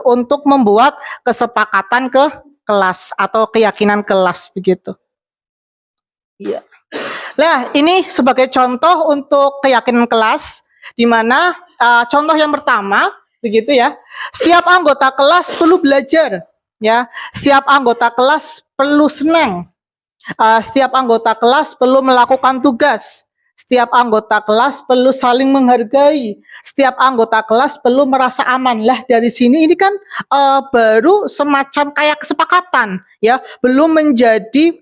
untuk membuat kesepakatan ke kelas atau keyakinan kelas begitu. Iya. Nah, ini sebagai contoh untuk keyakinan kelas, di mana contoh yang pertama, begitu ya, setiap anggota kelas perlu belajar, ya, setiap anggota kelas perlu senang, setiap anggota kelas perlu melakukan tugas, setiap anggota kelas perlu saling menghargai, setiap anggota kelas perlu merasa aman. Lah dari sini ini kan baru semacam kayak kesepakatan, ya, belum menjadi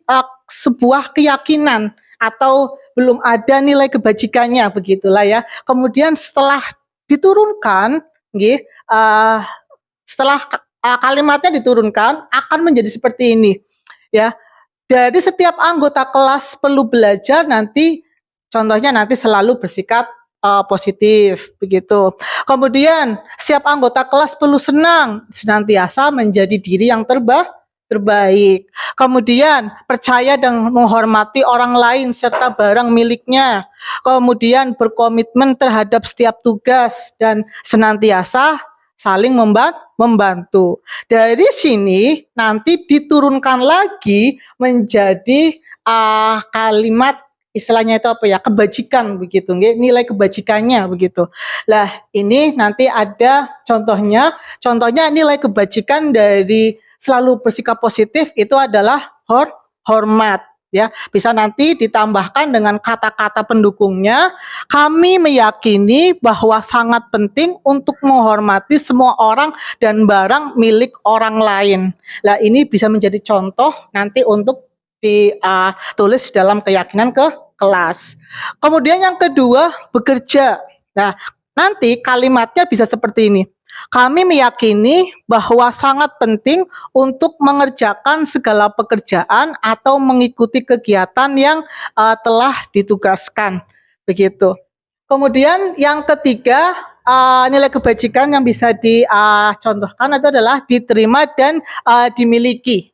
sebuah keyakinan atau belum ada nilai kebajikannya begitulah ya. Kemudian setelah diturunkan, setelah kalimatnya diturunkan akan menjadi seperti ini, ya. Dari setiap anggota kelas perlu belajar nanti, contohnya nanti selalu bersikap positif begitu. Kemudian setiap anggota kelas perlu senang, senantiasa menjadi diri yang terbaik. Kemudian percaya dan menghormati orang lain serta barang miliknya. Kemudian berkomitmen terhadap setiap tugas dan senantiasa saling membantu. Dari sini nanti diturunkan lagi menjadi kalimat istilahnya itu apa ya, kebajikan begitu, nilai kebajikannya begitu. Lah ini nanti ada contohnya nilai kebajikan dari selalu bersikap positif itu adalah hormat ya. Bisa nanti ditambahkan dengan kata-kata pendukungnya. Kami meyakini bahwa sangat penting untuk menghormati semua orang dan barang milik orang lain. Nah, ini bisa menjadi contoh nanti untuk ditulis dalam keyakinan ke kelas. Kemudian yang kedua, bekerja. Nah, nanti kalimatnya bisa seperti ini. Kami meyakini bahwa sangat penting untuk mengerjakan segala pekerjaan atau mengikuti kegiatan yang telah ditugaskan. Begitu. Kemudian yang ketiga, nilai kebajikan yang bisa dicontohkan itu adalah diterima dan dimiliki.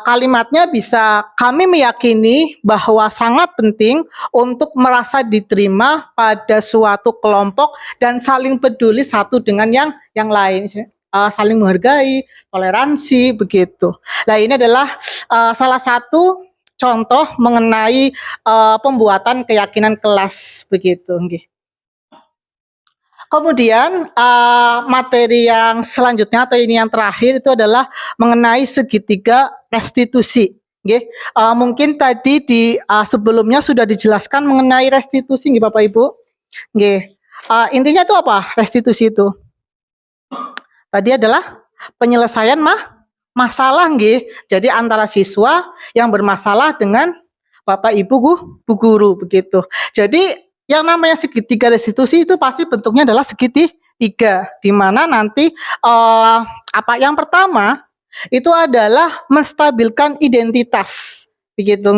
Kalimatnya bisa kami meyakini bahwa sangat penting untuk merasa diterima pada suatu kelompok dan saling peduli satu dengan yang lain, saling menghargai, toleransi begitu. Nah, ini adalah salah satu contoh mengenai pembuatan keyakinan kelas begitu. Kemudian materi yang selanjutnya atau ini yang terakhir itu adalah mengenai segitiga restitusi. Mungkin tadi di sebelumnya sudah dijelaskan mengenai restitusi, Bapak Ibu. Intinya itu apa? Restitusi itu tadi adalah penyelesaian masalah, jadi antara siswa yang bermasalah dengan Bapak Ibu guru begitu. Jadi yang namanya segitiga restitusi itu pasti bentuknya adalah segitiga, di mana nanti yang pertama itu adalah menstabilkan identitas, begitu,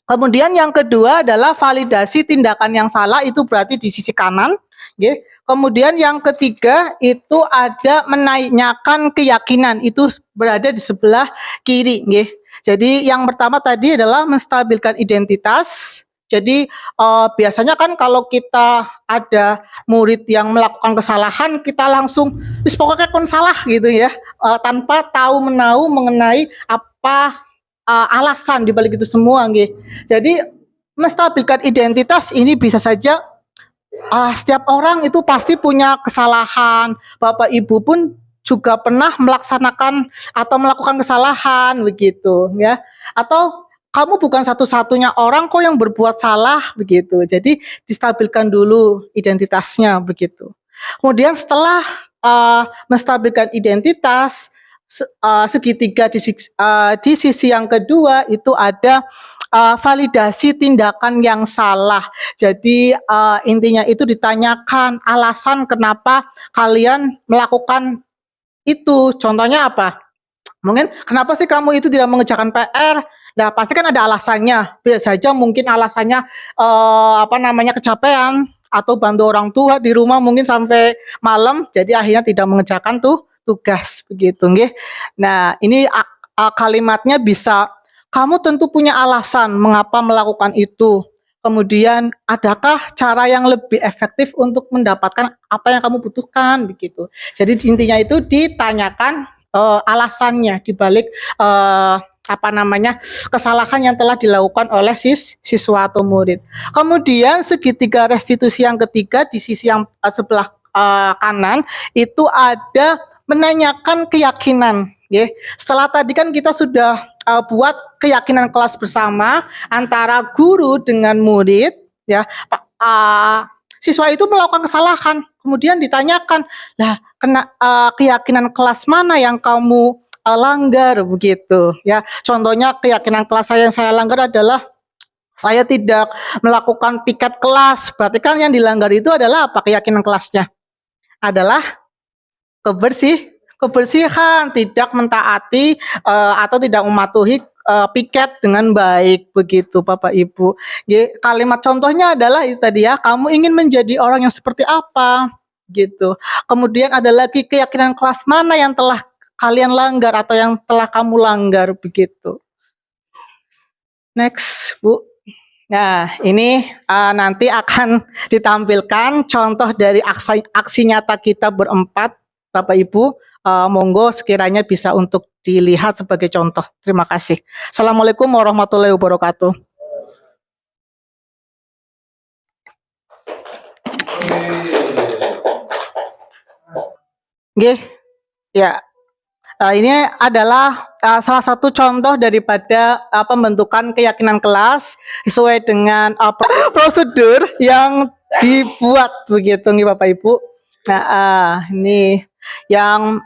kemudian yang kedua adalah validasi tindakan yang salah, itu berarti di sisi kanan, Kemudian yang ketiga itu ada menanyakan keyakinan, itu berada di sebelah kiri, Jadi yang pertama tadi adalah menstabilkan identitas. Jadi biasanya kan kalau kita ada murid yang melakukan kesalahan, kita langsung pokoknya kon salah gitu ya, tanpa tahu menahu mengenai apa alasan dibalik itu semua, Jadi menstabilkan identitas ini bisa saja setiap orang itu pasti punya kesalahan. Bapak Ibu pun juga pernah melaksanakan atau melakukan kesalahan begitu, ya. Atau kamu bukan satu-satunya orang kok yang berbuat salah begitu. Jadi distabilkan dulu identitasnya begitu. Kemudian setelah menstabilkan identitas, segitiga di sisi yang kedua itu ada validasi tindakan yang salah. Jadi intinya itu ditanyakan alasan kenapa kalian melakukan itu. Contohnya apa? Mungkin kenapa sih kamu itu tidak mengerjakan PR? Nah, pasti kan ada alasannya. Bisa saja mungkin alasannya kecapean atau bantu orang tua di rumah mungkin sampai malam, jadi akhirnya tidak mengerjakan tugas begitu, Nah, ini kalimatnya bisa kamu tentu punya alasan mengapa melakukan itu. Kemudian adakah cara yang lebih efektif untuk mendapatkan apa yang kamu butuhkan begitu. Jadi intinya itu ditanyakan alasannya dibalik kesalahan yang telah dilakukan oleh siswa atau murid. Kemudian segitiga restitusi yang ketiga di sisi yang sebelah kanan itu ada menanyakan keyakinan. Setelah tadi kan kita sudah buat keyakinan kelas bersama antara guru dengan murid, ya. Siswa itu melakukan kesalahan, kemudian ditanyakan, lah keyakinan kelas mana yang kamu langgar begitu, ya. Contohnya keyakinan kelas yang saya langgar adalah saya tidak melakukan piket kelas. Berarti kan yang dilanggar itu adalah apa? Keyakinan kelasnya adalah kebersihan, tidak mentaati atau tidak mematuhi piket dengan baik begitu, Bapak Ibu. Kalimat contohnya adalah itu tadi ya, kamu ingin menjadi orang yang seperti apa gitu. Kemudian ada lagi keyakinan kelas mana yang telah kalian langgar atau yang telah kamu langgar begitu. Next, Bu. Nah, ini nanti akan ditampilkan contoh dari aksi nyata kita berempat, Bapak Ibu. Monggo sekiranya bisa untuk dilihat sebagai contoh. Terima kasih. Assalamualaikum warahmatullahi wabarakatuh. Ya. Ini adalah salah satu contoh daripada pembentukan keyakinan kelas sesuai dengan prosedur yang dibuat begitu nih Bapak Ibu. Nah, ini yang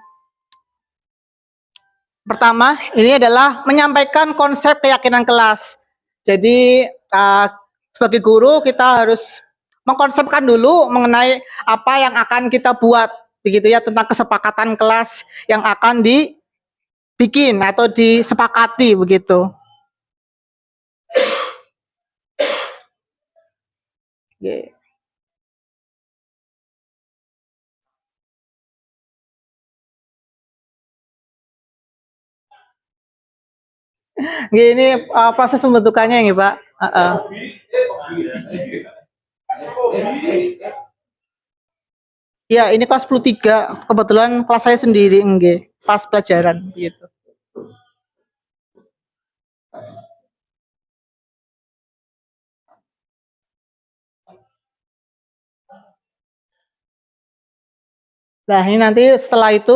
pertama ini adalah menyampaikan konsep keyakinan kelas. Jadi sebagai guru kita harus mengkonsepkan dulu mengenai apa yang akan kita buat begitu ya, tentang kesepakatan kelas yang akan dibikin atau disepakati begitu. Oke. Ini proses pembentukannya ya Pak. Ya, ini kelas 13. Kebetulan kelas saya sendiri nggih, pas pelajaran gitu. Nah, ini nanti setelah itu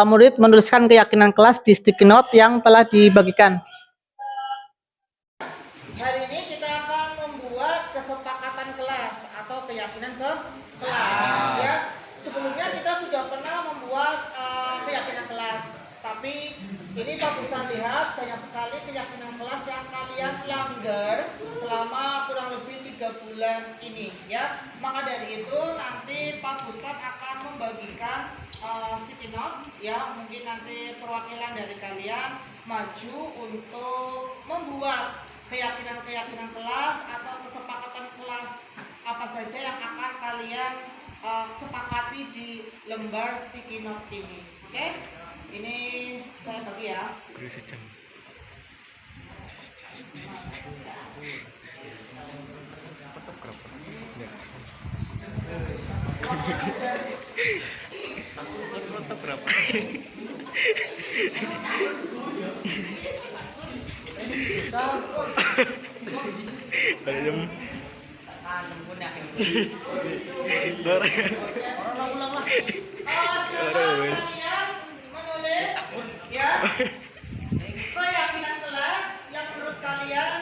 murid menuliskan keyakinan kelas di sticky note yang telah dibagikan. Hari ini kita akan membuat kesepakatan kelas atau keyakinan ke kelas ya. Sebelumnya kita sudah pernah membuat keyakinan kelas, tapi ini Pak Busan lihat banyak sekali keyakinan kelas yang kalian langgar selama kurang lebih 3 bulan ini ya. Maka dari itu nanti Pak Bustan akan membagikan sticky note ya, mungkin nanti perwakilan dari kalian maju untuk membuat keyakinan-keyakinan kelas atau kesepakatan kelas apa saja yang akan kalian sepakati di lembar sticky note ini. Oke? Ini saya bagi ya. Kalian menulis ya keyakinan kelas yang menurut kalian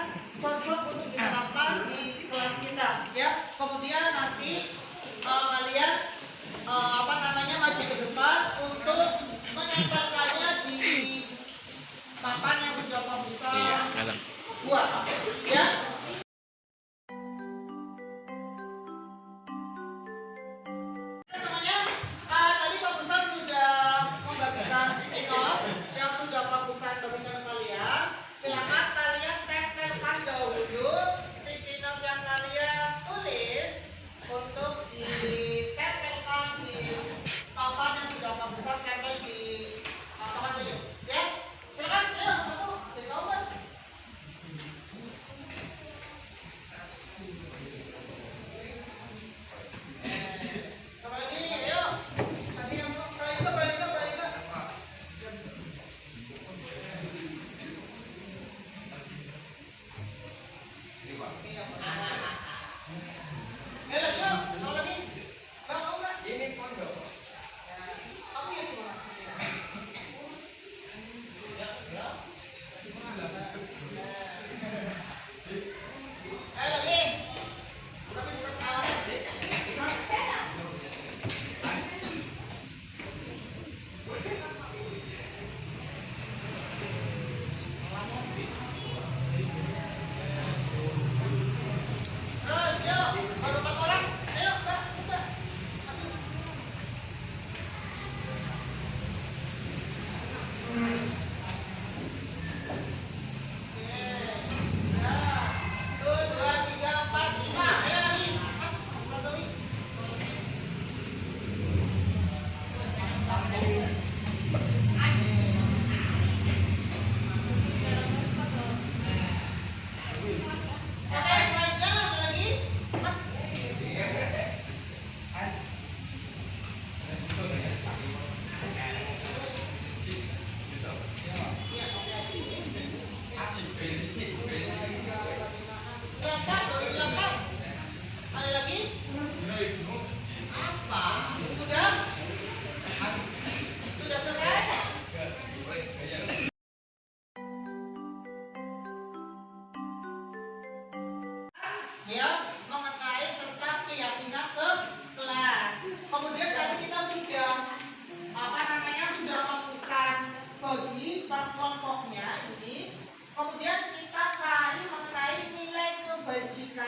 cocok untuk diterapkan di kelas kita ya. Kemudian nanti kalian maju ke depan untuk menempelkannya di papan yang sudah Pak Bustan buat ya. Semuanya tadi Pak Bustan sudah membagikan sticky note yang sudah Pak Bustan bagikan ke kalian. Silakan kalian tempelkan dahulu sticky note yang kalian tulis untuk ditempelkan di papan yang sudah Pak Bustan tempel di papan tulis ya. Silakan, ayo satu, jadi nomor.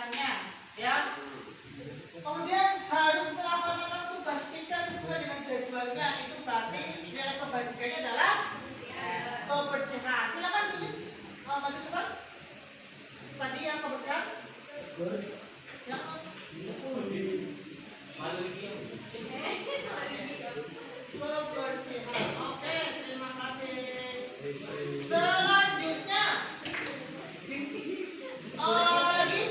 kegiatannya, ya. Kemudian harus melaksanakan tugas kita sesuai dengan jadwalnya. Itu berarti nilai kebajikannya adalah kebersihan. Silakan tulis maju depan. Tadi yang kebersihan. Ya, Mas. Kebersihan. Oke, terima kasih. Selanjutnya, apa lagi?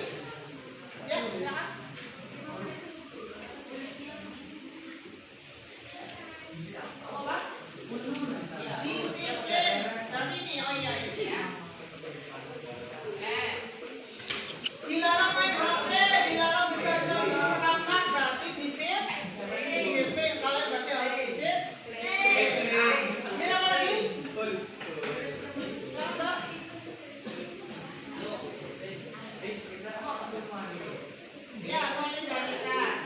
Ya, silakan. Apa? Disiplin. Berarti ini, oh iya ini ya. Dilarang main HP, dilarang bicara menggunakan, berarti disiplin. Kalian berarti harus disiplin. Ini apa lagi? Silakan. Ya, solidaritas.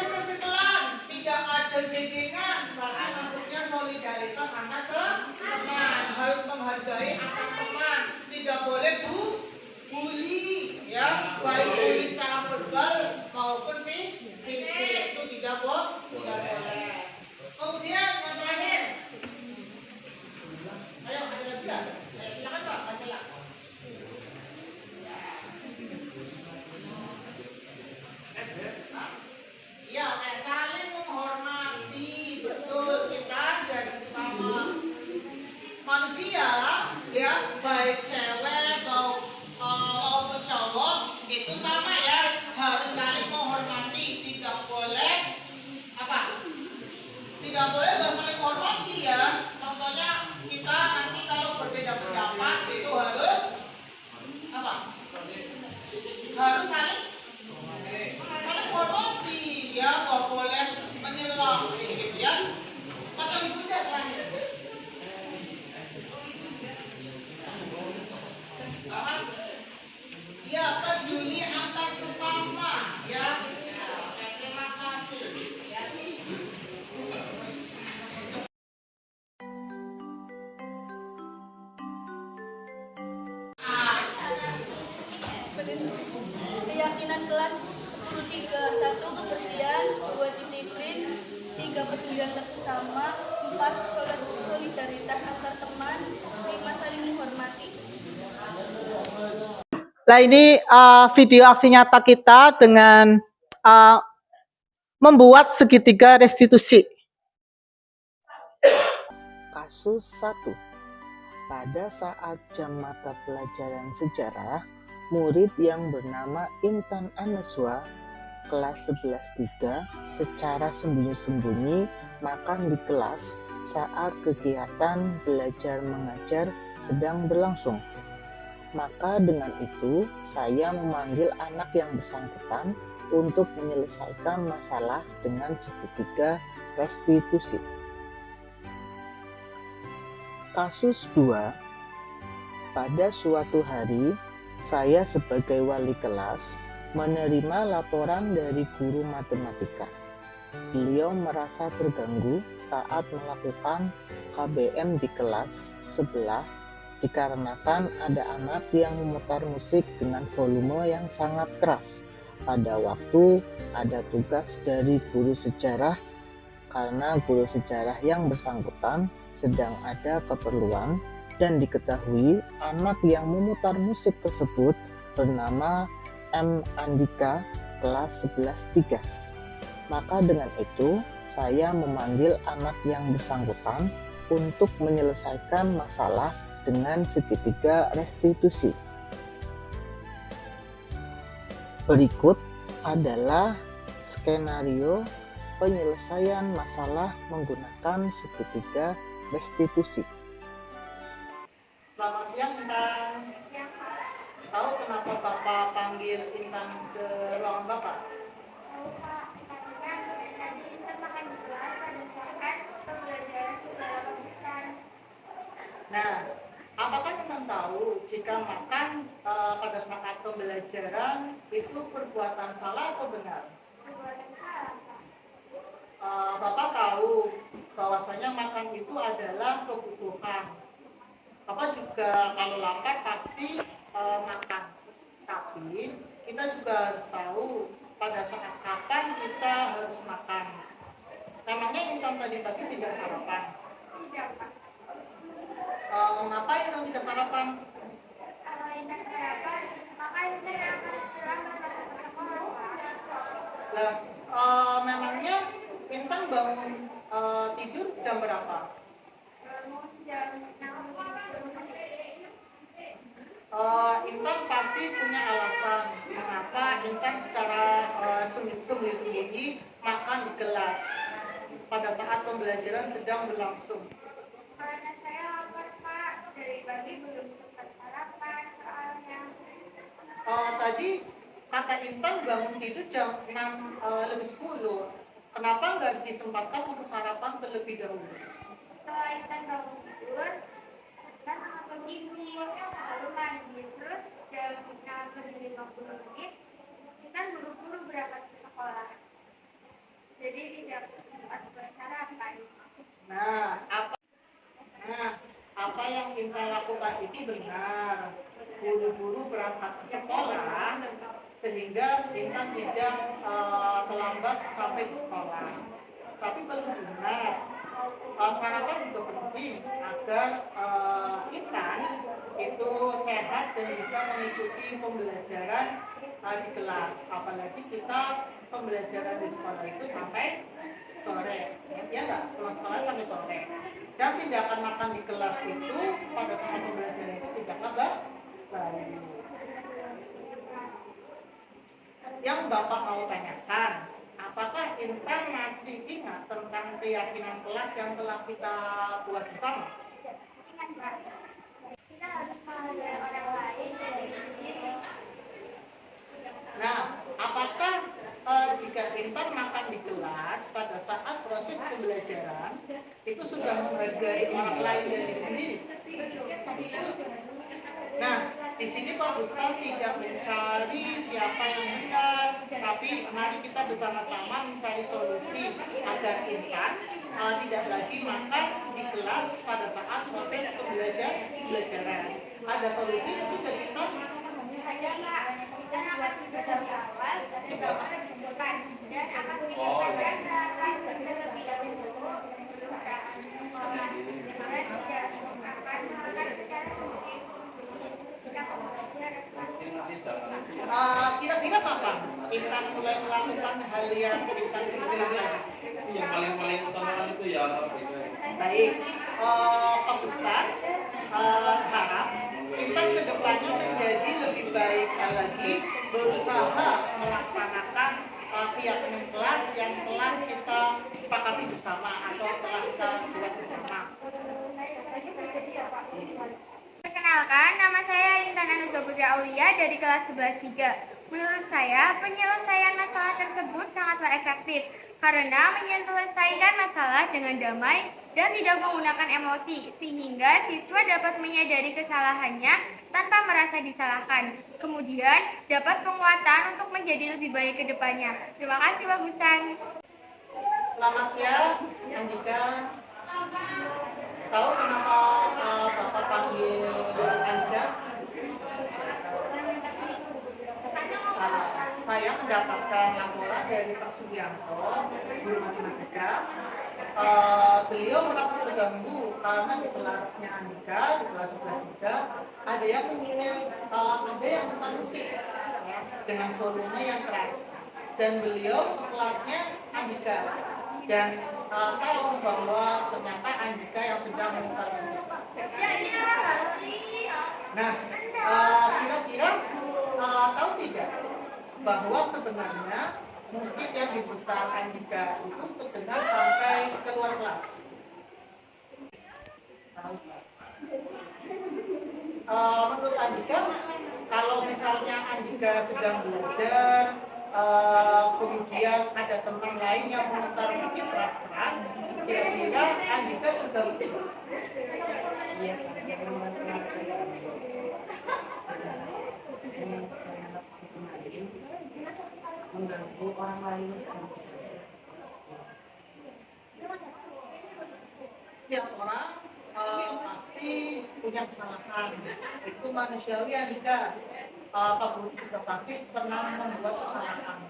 Persikulan, tidak ada gegengan, berarti masuknya solidaritas antar teman. Harus menghargai antar teman. Tidak boleh bully, ya, baik bully secara verbal maupun fisik, itu tidak boleh. Kemudian yang terakhir, ayo ada lagi nggak? Silakan Pak, silakan. Iya, kayak saling menghormati, betul, kita jadi sama manusia, ya, baik cewek maupun cowok itu sama ya, harus saling menghormati, tidak boleh apa? Tidak boleh nggak saling menghormati ya. Contohnya kita nanti kalau berbeda pendapat itu harus apa? Harus saling menghormati, ya, nggak boleh menyela, gitu ya. Masa ibunda terakhir. Mas, ya, peduli antar sesama, ya. Oke, terima kasih. Ya. Keyakinan kelas 10.3 1 kebersihan, 2 disiplin, 3 peduli antar sesama, 4 solidaritas antar teman, 5 saling menghormati. Nah, ini video aksi nyata kita dengan membuat segitiga restitusi. Kasus 1. Pada saat jam mata pelajaran sejarah, murid yang bernama Intan Anaswa, kelas 11.3, secara sembunyi-sembunyi makan di kelas saat kegiatan belajar mengajar sedang berlangsung. Maka dengan itu, saya memanggil anak yang bersangkutan untuk menyelesaikan masalah dengan segitiga restitusi. Kasus 2. Pada suatu hari, saya sebagai wali kelas menerima laporan dari guru matematika. Beliau merasa terganggu saat melakukan KBM di kelas sebelah dikarenakan ada anak yang memutar musik dengan volume yang sangat keras pada waktu ada tugas dari guru sejarah, karena guru sejarah yang bersangkutan sedang ada keperluan dan diketahui anak yang memutar musik tersebut bernama M. Andika, kelas 11.3. Maka dengan itu saya memanggil anak yang bersangkutan untuk menyelesaikan masalah dengan segitiga restitusi. Berikut adalah skenario penyelesaian masalah menggunakan segitiga restitusi. Selamat siang, Intan. Tahu kenapa Bapak panggil Intan ke ruangan Bapak? Tahu Pak, katanya tadi Intan makan di kelas pada saat pembelajaran secara bagusan. Nah, apakah Intan tahu jika makan pada saat pembelajaran itu perbuatan salah atau benar? Perbuatan salah, Pak. Bapak tahu bahwasanya makan itu adalah kebutuhan. Bapak juga kalau lapar pasti makan. Tapi kita juga harus tahu pada saat kapan kita harus makan. Memangnya Intan tadi tidak sarapan? Tidak, Pak. Mengapa Intan tidak sarapan? Kalau Intan sarapan, maka Intan akan terlambat masuk ke sekolah, Pak. Lah, memangnya Intan bangun tidur jam berapa? Bangun jam 6.10. Intan pasti punya alasan mengapa Intan secara sembunyi-sembunyi makan di kelas pada saat pembelajaran sedang berlangsung. Karena saya lapar, Pak. Dari pagi belum sempat sarapan soalnya. Tadi kata Intan bangun tidur jam 6 lebih 10. Kenapa nggak disempatkan untuk sarapan terlebih dahulu? Setelah Intan bangun tidur, Intan makan gigi, lalu mandi. Terus jam 6.50, Intan buru-buru berangkat ke sekolah. Jadi tidak sempat bersarapan. Nah, apa yang Intan lakukan itu benar. Buru-buru berangkat ke sekolah sehingga Intan tidak terlambat sampai di sekolah. Tapi perlu diingat, sarapan juga penting agar Intan itu sehat dan bisa mengikuti pembelajaran di kelas. Apalagi kita pembelajaran di sekolah itu sampai sore, ya nggak? Pulang sekolah sampai sore. Dan tindakan makan di kelas itu pada saat pembelajaran itu tidaklah baik. Yang Bapak mau tanyakan, apakah Intan masih ingat tentang keyakinan kelas yang telah kita buat bersama? Ingat, Pak. Kita harus menghargai orang lain dan diri sendiri. Nah, apakah jika Intan makan di kelas pada saat proses pembelajaran itu sudah menghargai orang lain dan diri sendiri? Nah, di sini Pak Ustadz tidak mencari siapa yang benar, tapi mari kita bersama-sama mencari solusi agar Intan tidak lagi makan di kelas pada saat proses pembelajaran. Ada solusi mungkin dari Intan? Ada, Pak. Kita akan tidur dari awal dan bangun lebih cepat. Dan akan menyediakan sarapan terlebih dahulu sebelum berangkat ke sekolah. Dan tidak akan makan secara sembunyi. Kita belajar, Pak. Kira-kira kapan Intan mulai melakukan hal yang Intan sebutkan? Yang paling utama itu ya Baik, Pak Ustadz harap Intan kedepannya menjadi lebih baik lagi, berusaha melaksanakan keyakinan kelas yang telah kita sepakati bersama atau telah kita buat bersama. Perkenalkan, nama saya Intan Anuza Putra Aulia dari kelas 11-3. Menurut saya, penyelesaian masalah tersebut sangatlah efektif karena menyelesaikan masalah dengan damai dan tidak menggunakan emosi, sehingga siswa dapat menyadari kesalahannya tanpa merasa disalahkan. Kemudian, dapat penguatan untuk menjadi lebih baik ke depannya. Terima kasih, Pak Gustan. Selamat siang, Andika. Tahu kenapa Bapak panggil Andika? Saya mendapatkan laporan dari Pak Sugianto, guru matematika. Beliau merasa terganggu karena di kelasnya Andika, di kelas 11-3, ada yang tentang musik ya, dengan volume yang keras. Dan beliau ke kelasnya Andika dan tahu bahwa ternyata Andika yang sedang memutar musik. Nah, kira-kira tahu tidak bahwa sebenarnya musik yang diputar Andika itu terdengar sampai keluar kelas? Tahu? Menurut Andika, kalau misalnya Andika sedang belajar, kemudian ada teman lain yang memutar musik keras-keras, kira-kira Andika terganggu tidak? Iya, mengganggu orang lain. Setiap orang pasti punya kesalahan, itu manusiawi Andika. Pak Guru juga pasti pernah membuat kesalahan.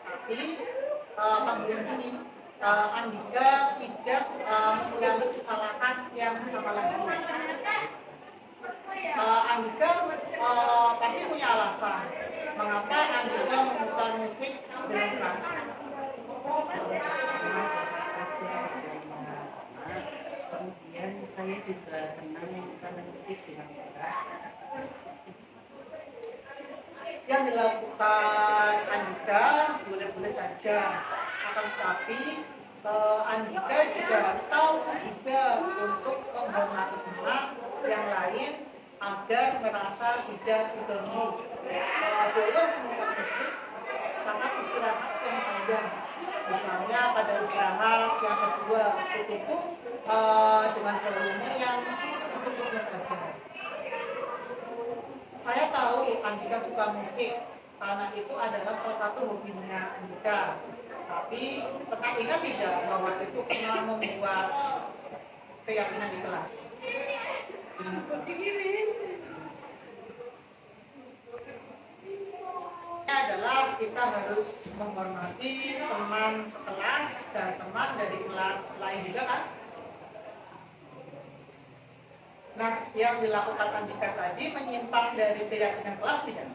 Tapi Pak Guru ini Andika tidak mengulangi kesalahan yang sama lagi. Andika pasti punya alasan mengapa Andika memutar musik dengan keras. Kemudian saya juga senang memutar musik dengan keras. Yang dilakukan Andika boleh-boleh saja, akan tetapi Andika juga harus tahu juga untuk menghormati teman yang lain agar merasa tidak terganggu. Boleh memutar musik saat istirahat yang panjang, misalnya pada istirahat yang kedua itu pun dengan volume yang secukupnya saja. Saya tahu Andika suka musik karena itu adalah salah satu hobinya Andika. Tapi pernah ingat tidak bahwa itu pernah membuat keyakinan di kelas? Ini adalah kita harus menghormati teman sekelas dan teman dari kelas lain juga kan? Nah, yang dilakukan Andika tadi menyimpang dari keyakinan kelas tidak?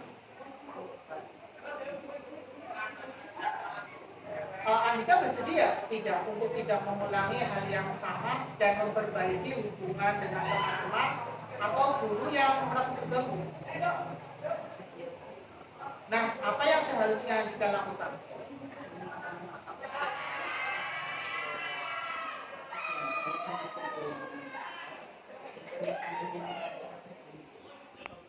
Andika bersedia tidak untuk tidak mengulangi hal yang sama dan memperbaiki hubungan dengan teman-teman atau guru yang merasa terganggu. Nah, apa yang seharusnya Andika lakukan?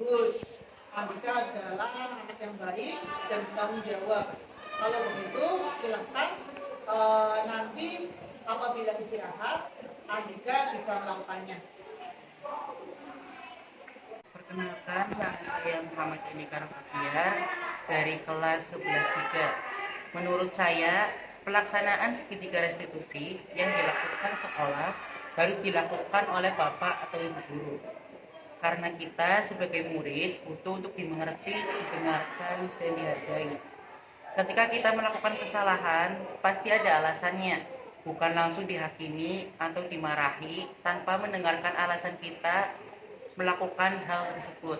Bagus, Andika adalah anak yang baik dan bertanggung jawab. Kalau begitu, silahkan nanti apabila istirahat, Andika bisa melakukannya. Perkenalkan, nama saya Muhammad Andika Rafia dari kelas 11-3. Menurut saya, pelaksanaan segitiga restitusi yang dilakukan sekolah harus dilakukan oleh Bapak atau Ibu guru. Karena kita sebagai murid butuh untuk dimengerti, didengarkan, dan dihargai. Ketika kita melakukan kesalahan, pasti ada alasannya. Bukan langsung dihakimi atau dimarahi tanpa mendengarkan alasan kita melakukan hal tersebut.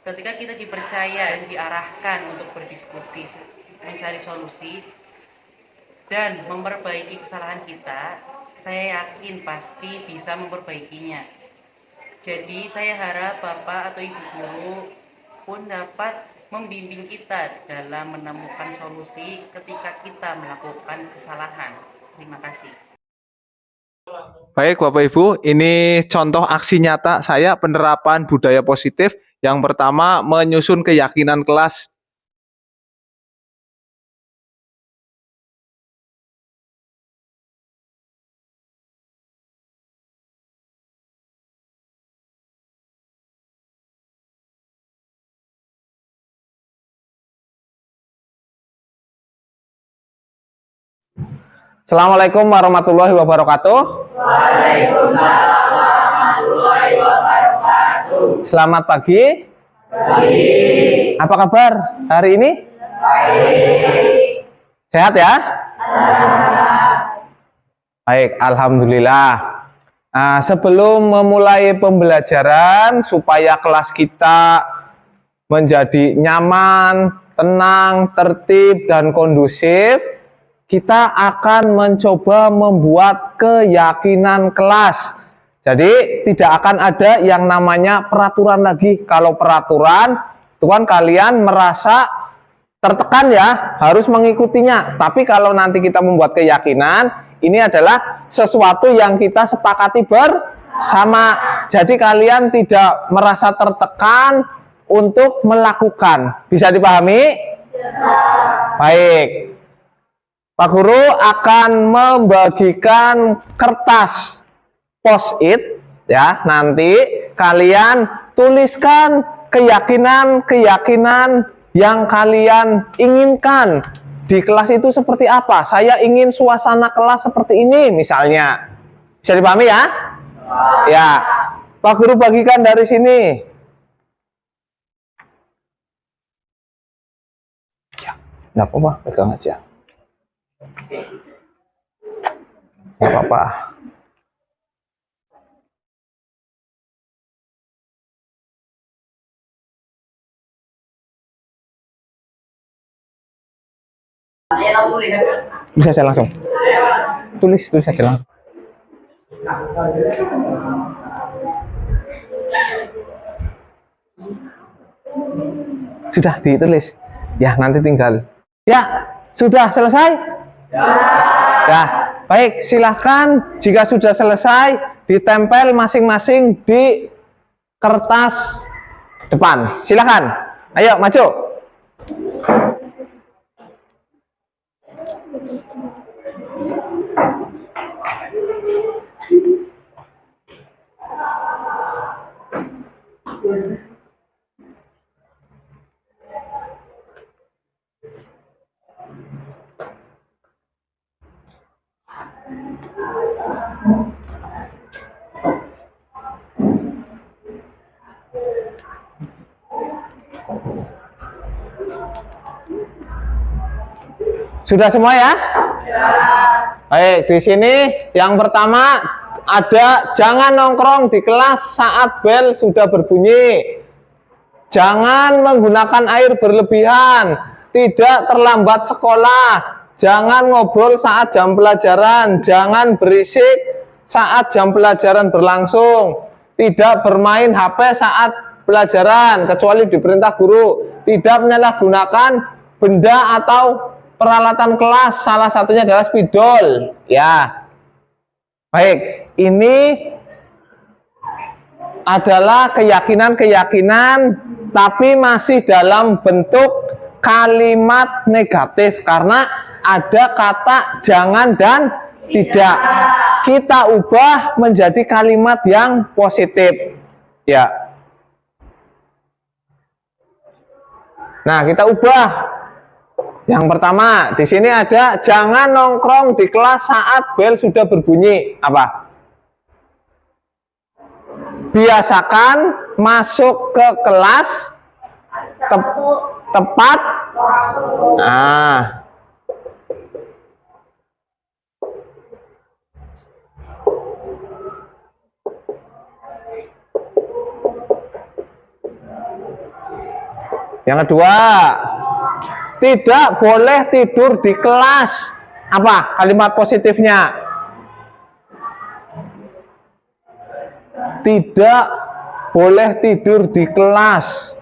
Ketika kita dipercaya dan diarahkan untuk berdiskusi, mencari solusi, dan memperbaiki kesalahan kita, saya yakin pasti bisa memperbaikinya. Jadi saya harap Bapak atau Ibu guru pun dapat membimbing kita dalam menemukan solusi ketika kita melakukan kesalahan. Terima kasih. Baik Bapak Ibu, ini contoh aksi nyata saya penerapan budaya positif. Yang pertama, menyusun keyakinan kelas. Assalamualaikum warahmatullahi wabarakatuh. Waalaikumsalam warahmatullahi wabarakatuh. Selamat pagi. Pagi. Apa kabar hari ini? Baik. Sehat ya? Baik, alhamdulillah. Sebelum memulai pembelajaran supaya kelas kita menjadi nyaman, tenang, tertib, dan kondusif, kita akan mencoba membuat keyakinan kelas. Jadi tidak akan ada yang namanya peraturan lagi. Kalau peraturan, itu kan kalian merasa tertekan ya, harus mengikutinya. Tapi kalau nanti kita membuat keyakinan, ini adalah sesuatu yang kita sepakati bersama. Jadi kalian tidak merasa tertekan untuk melakukan. Bisa dipahami? Baik. Pak Guru akan membagikan kertas post-it ya. Nanti kalian tuliskan keyakinan-keyakinan yang kalian inginkan di kelas itu seperti apa. Saya ingin suasana kelas seperti ini misalnya. Bisa dipahami ya? Ya. Pak Guru bagikan dari sini. Nggak apa-apa, pegang aja. Nggak apa-apa. Bisa saya langsung. Tulis aja langsung. Sudah ditulis. Ya, nanti tinggal. Ya, sudah selesai? Ya. Baik, silahkan jika sudah selesai ditempel masing-masing di kertas depan. Silahkan. Ayo, maju. Sudah semua ya? Baik, di sini yang pertama ada jangan nongkrong di kelas saat bel sudah berbunyi. Jangan menggunakan air berlebihan, tidak terlambat sekolah, jangan ngobrol saat jam pelajaran, jangan berisik saat jam pelajaran berlangsung, tidak bermain HP saat pelajaran kecuali diperintah guru, tidak menyalahgunakan benda atau peralatan kelas, salah satunya adalah spidol. Ya, baik, ini adalah keyakinan-keyakinan, tapi masih dalam bentuk kalimat negatif karena ada kata jangan dan tidak. Kita ubah menjadi kalimat yang positif. Ya. Nah, kita ubah. Yang pertama, di sini ada jangan nongkrong di kelas saat bel sudah berbunyi. Apa? Biasakan masuk ke kelas tepat. Nah. Yang kedua, tidak boleh tidur di kelas. Apa kalimat positifnya? Tidak boleh tidur di kelas.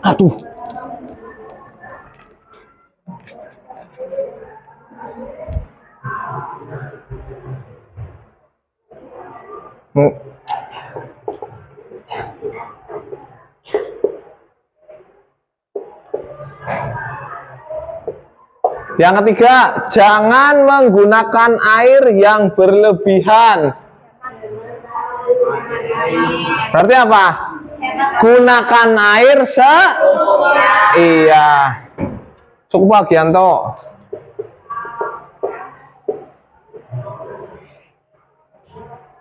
Aduh. Yang ketiga, jangan menggunakan air yang berlebihan. Berarti apa? Gunakan air iya. Cukup bagian toh.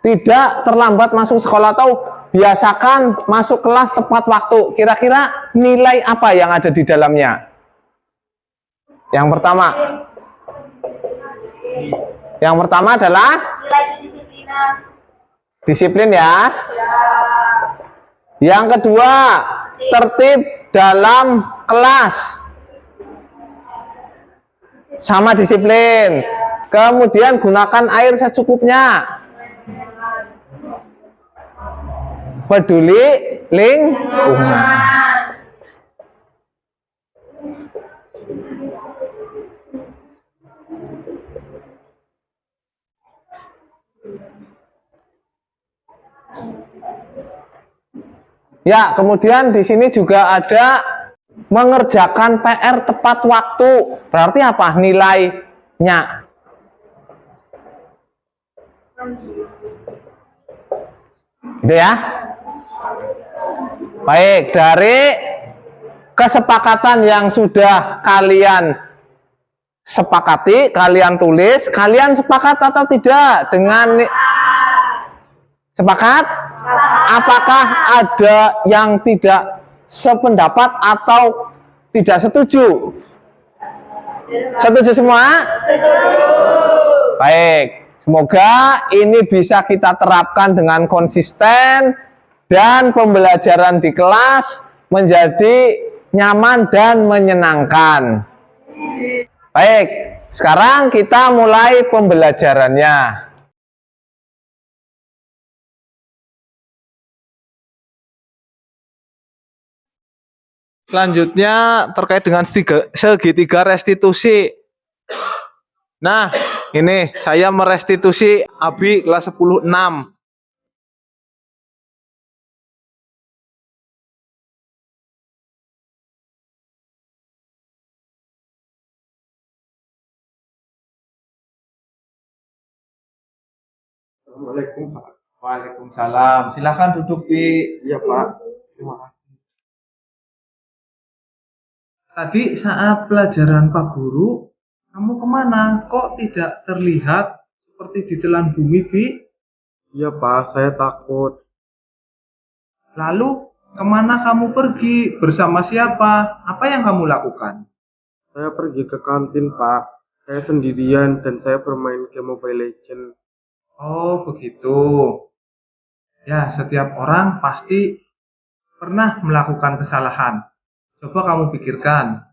Tidak terlambat masuk sekolah atau biasakan masuk kelas tepat waktu. Kira-kira nilai apa yang ada di dalamnya? Yang pertama. Yang pertama adalah disiplin ya. Yang kedua, tertib dalam kelas. Sama disiplin. Kemudian gunakan air secukupnya. Peduli lingkungan. Ya, kemudian di sini juga ada mengerjakan PR tepat waktu. Berarti apa nilainya? Gitu ya. Baik, dari kesepakatan yang sudah kalian sepakati, kalian tulis. Kalian sepakat atau tidak dengan sepakat? Apakah ada yang tidak sependapat atau tidak setuju? Setuju semua? Baik, semoga ini bisa kita terapkan dengan konsisten dan pembelajaran di kelas menjadi nyaman dan menyenangkan. Baik, sekarang kita mulai pembelajarannya. Selanjutnya terkait dengan segitiga restitusi. Nah, ini saya merestitusi Abi kelas 10-6. Assalamualaikum Pak. Waalaikumsalam. Silakan duduk di. Iya Pak. Terima kasih. Tadi saat pelajaran Pak Guru, kamu kemana? Kok tidak terlihat seperti ditelan bumi, Bi? Iya Pak, saya takut. Lalu kemana kamu pergi? Bersama siapa? Apa yang kamu lakukan? Saya pergi ke kantin Pak. Saya sendirian dan saya bermain game Mobile Legends. Oh begitu. Ya, setiap orang pasti pernah melakukan kesalahan. Coba kamu pikirkan.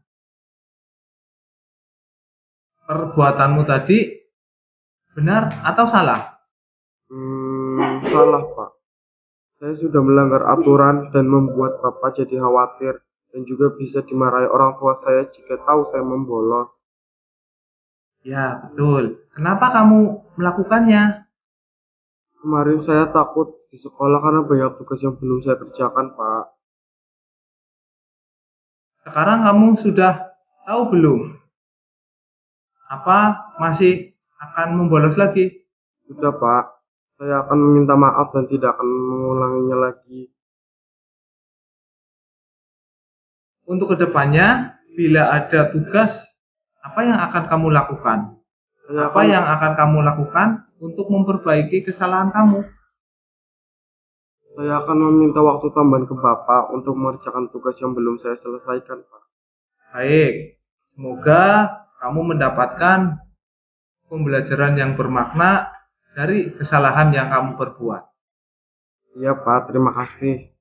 Perbuatanmu tadi benar atau salah? Salah Pak. Saya sudah melanggar aturan dan membuat Bapak jadi khawatir dan juga bisa dimarahi orang tua saya jika tahu saya membolos. Ya, betul. Kenapa kamu melakukannya? Kemarin saya takut di sekolah karena banyak tugas yang belum saya kerjakan, Pak. Sekarang kamu sudah tahu belum? Apa masih akan membolos lagi? Sudah, Pak. Saya akan meminta maaf dan tidak akan mengulanginya lagi. Untuk kedepannya, bila ada tugas, apa yang akan kamu lakukan? Apa yang akan kamu lakukan untuk memperbaiki kesalahan kamu? Saya akan meminta waktu tambahan ke Bapak untuk mengerjakan tugas yang belum saya selesaikan, Pak. Baik, semoga kamu mendapatkan pembelajaran yang bermakna dari kesalahan yang kamu perbuat. Iya, Pak. Terima kasih.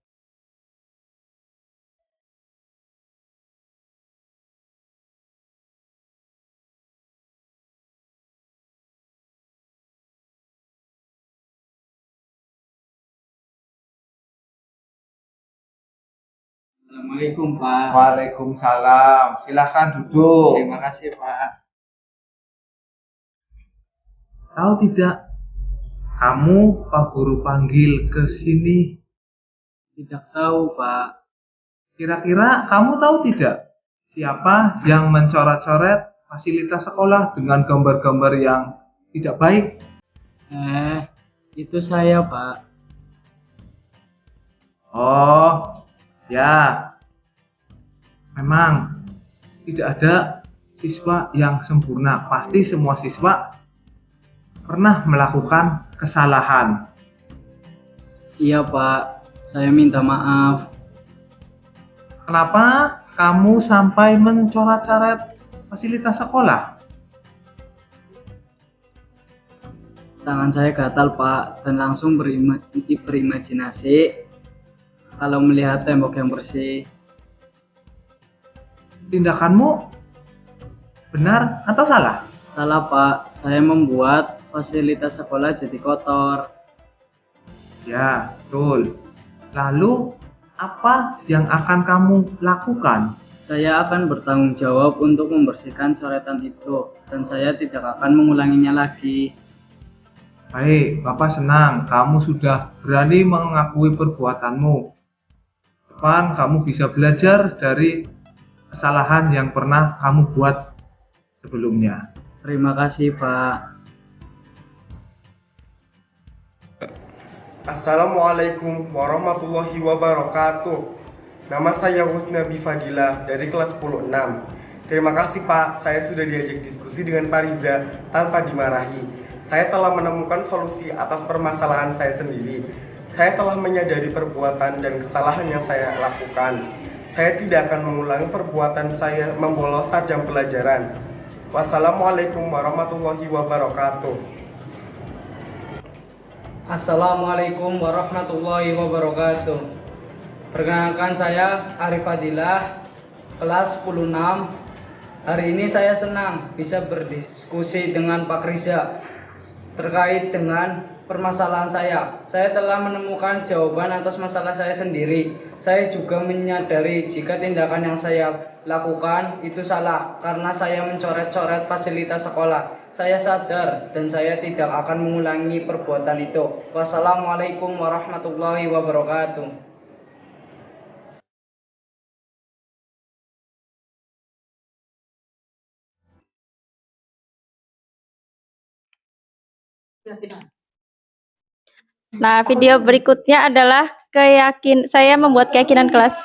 Assalamualaikum Pak. Waalaikumsalam. Silahkan duduk. Terima kasih Pak. Tahu tidak, kamu Pak Guru panggil ke sini? Tidak tahu Pak. Kira-kira kamu tahu tidak siapa yang mencoret-coret fasilitas sekolah dengan gambar-gambar yang tidak baik? Itu saya Pak. Oh, ya. Memang tidak ada siswa yang sempurna. Pasti semua siswa pernah melakukan kesalahan. Iya Pak, saya minta maaf. Kenapa kamu sampai mencoret-coret fasilitas sekolah? Tangan saya gatal Pak dan langsung berimajinasi kalau melihat tembok yang bersih. Tindakanmu benar atau salah? Salah Pak, saya membuat fasilitas sekolah jadi kotor. Ya, betul. Lalu, apa yang akan kamu lakukan? Saya akan bertanggung jawab untuk membersihkan coretan itu dan saya tidak akan mengulanginya lagi. Baik, Bapak senang kamu sudah berani mengakui perbuatanmu. Depan kamu bisa belajar dari kesalahan yang pernah kamu buat sebelumnya. Terima kasih Pak. Assalamualaikum warahmatullahi wabarakatuh. Nama saya Husna Bifadilah dari kelas 10-6. Terima kasih Pak, saya sudah diajak diskusi dengan Pak Riza tanpa dimarahi. Saya telah menemukan solusi atas permasalahan saya sendiri. Saya telah menyadari perbuatan dan kesalahan yang saya lakukan. Saya tidak akan mengulangi perbuatan saya membolos saat jam pelajaran. Wassalamualaikum warahmatullahi wabarakatuh. Assalamualaikum warahmatullahi wabarakatuh. Perkenalkan, saya Arif Fadilah, kelas 10-6. Hari ini saya senang bisa berdiskusi dengan Pak Riza terkait dengan permasalahan saya. Saya telah menemukan jawaban atas masalah saya sendiri. Saya juga menyadari jika tindakan yang saya lakukan itu salah karena saya mencoret-coret fasilitas sekolah. Saya sadar dan saya tidak akan mengulangi perbuatan itu. Wassalamualaikum warahmatullahi wabarakatuh. Nah, video berikutnya adalah saya membuat keyakinan kelas.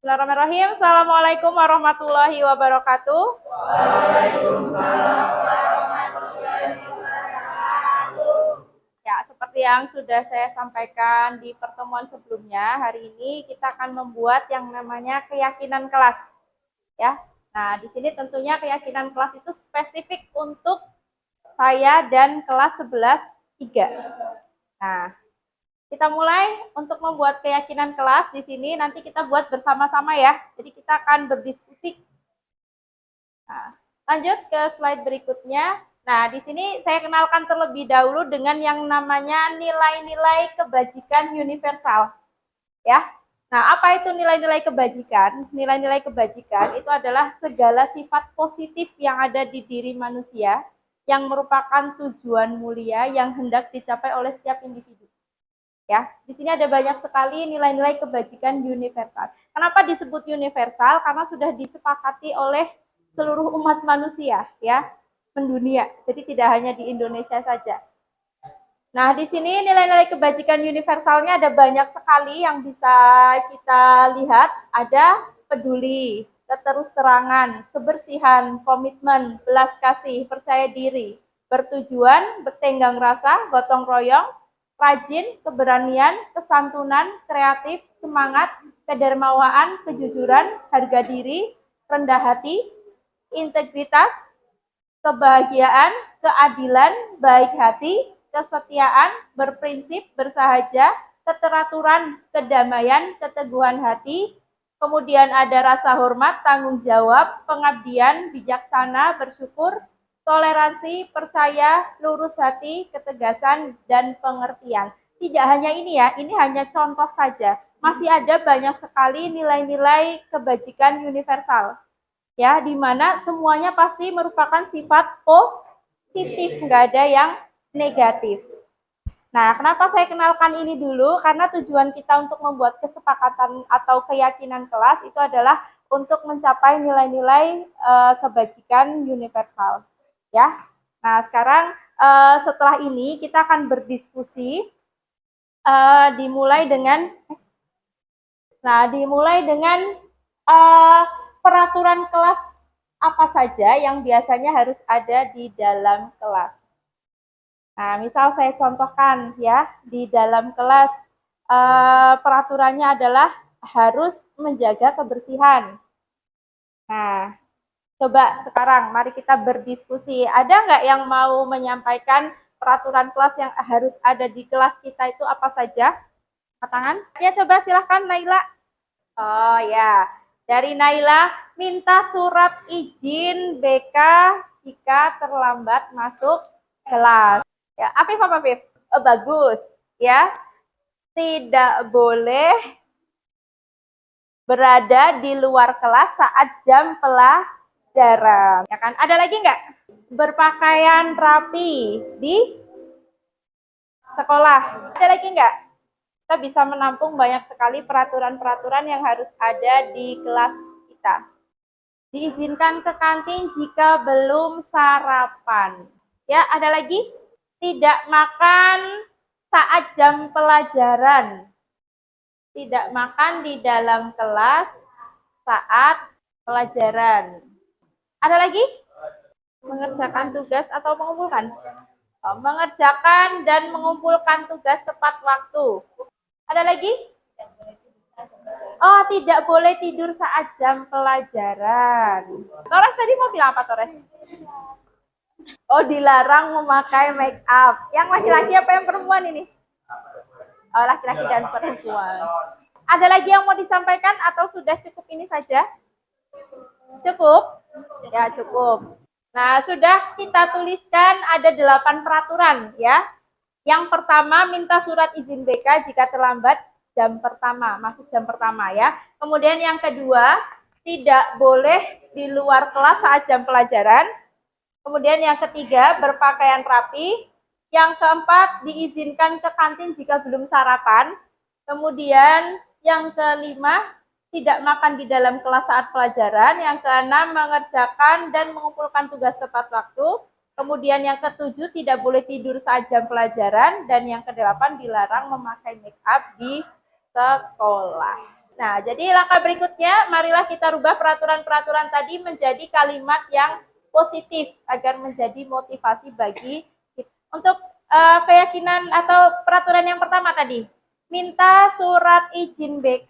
Bismillahirrahmanirrahim. Assalamualaikum warahmatullahi wabarakatuh. Waalaikumsalam warahmatullahi wabarakatuh. Ya, seperti yang sudah saya sampaikan di pertemuan sebelumnya, hari ini kita akan membuat yang namanya keyakinan kelas. Ya. Nah, di sini tentunya keyakinan kelas itu spesifik untuk saya dan kelas 11-3. Nah, kita mulai untuk membuat keyakinan kelas. Di sini nanti kita buat bersama-sama ya. Jadi kita akan berdiskusi. Nah, lanjut ke slide berikutnya. Nah, di sini saya kenalkan terlebih dahulu dengan yang namanya nilai-nilai kebajikan universal. Ya. Nah, apa itu nilai-nilai kebajikan? Nilai-nilai kebajikan itu adalah segala sifat positif yang ada di diri manusia yang merupakan tujuan mulia yang hendak dicapai oleh setiap individu. Ya, di sini ada banyak sekali nilai-nilai kebajikan universal. Kenapa disebut universal? Karena sudah disepakati oleh seluruh umat manusia, ya, mendunia. Jadi tidak hanya di Indonesia saja. Nah, di sini nilai-nilai kebajikan universalnya ada banyak sekali yang bisa kita lihat. Ada peduli, keterus-terangan, kebersihan, komitmen, belas kasih, percaya diri, bertujuan, bertenggang rasa, gotong royong, rajin, keberanian, kesantunan, kreatif, semangat, kedermawaan, kejujuran, harga diri, rendah hati, integritas, kebahagiaan, keadilan, baik hati, kesetiaan, berprinsip, bersahaja, keteraturan, kedamaian, keteguhan hati, kemudian ada rasa hormat, tanggung jawab, pengabdian, bijaksana, bersyukur, toleransi, percaya, lurus hati, ketegasan, dan pengertian. Tidak hanya ini ya, ini hanya contoh saja. Masih ada banyak sekali nilai-nilai kebajikan universal. Ya, di mana semuanya pasti merupakan sifat positif, nggak ada yang negatif. Nah, kenapa saya kenalkan ini dulu? Karena tujuan kita untuk membuat kesepakatan atau keyakinan kelas itu adalah untuk mencapai nilai-nilai kebajikan universal. Ya, nah sekarang setelah ini kita akan berdiskusi dimulai dengan peraturan kelas apa saja yang biasanya harus ada di dalam kelas. Nah, misal saya contohkan ya, di dalam kelas peraturannya adalah harus menjaga kebersihan. Nah, coba sekarang mari kita berdiskusi. Ada nggak yang mau menyampaikan peraturan kelas yang harus ada di kelas kita itu apa saja? Angkat tangan. Ya, coba silahkan Naila. Oh ya, dari Naila, minta surat izin BK jika terlambat masuk kelas. Ya, Afif apa Afif? Oh, bagus. Ya, tidak boleh berada di luar kelas saat jam pelajaran. Ya kan? Ada lagi nggak? Berpakaian rapi di sekolah. Ada lagi nggak? Kita bisa menampung banyak sekali peraturan-peraturan yang harus ada di kelas kita. Diizinkan ke kantin jika belum sarapan. Ya, ada lagi? Tidak makan saat jam pelajaran. Tidak makan di dalam kelas saat pelajaran. Ada lagi? Mengerjakan tugas atau mengumpulkan? Oh, mengerjakan dan mengumpulkan tugas tepat waktu. Ada lagi? Oh, tidak boleh tidur saat jam pelajaran. Torres tadi mau bilang apa, Torres? Oh, dilarang memakai make up. Yang laki-laki apa yang perempuan ini? Oh, laki-laki dan perempuan. Ada lagi yang mau disampaikan atau sudah cukup ini saja? Cukup? Ya, cukup. Nah, sudah kita tuliskan ada 8 peraturan ya. Yang pertama, minta surat izin BK jika terlambat jam pertama, masuk jam pertama ya. Kemudian yang kedua, tidak boleh di luar kelas saat jam pelajaran. Kemudian yang ketiga, berpakaian rapi. Yang keempat, diizinkan ke kantin jika belum sarapan. Kemudian yang kelima, tidak makan di dalam kelas saat pelajaran. Yang keenam, mengerjakan dan mengumpulkan tugas tepat waktu. Kemudian yang ketujuh, tidak boleh tidur saat jam pelajaran. Dan yang kedelapan, dilarang memakai make up di sekolah. Nah, jadi langkah berikutnya, marilah kita rubah peraturan-peraturan tadi menjadi kalimat yang positif agar menjadi motivasi bagi kita. Untuk keyakinan atau peraturan yang pertama tadi, minta surat izin BK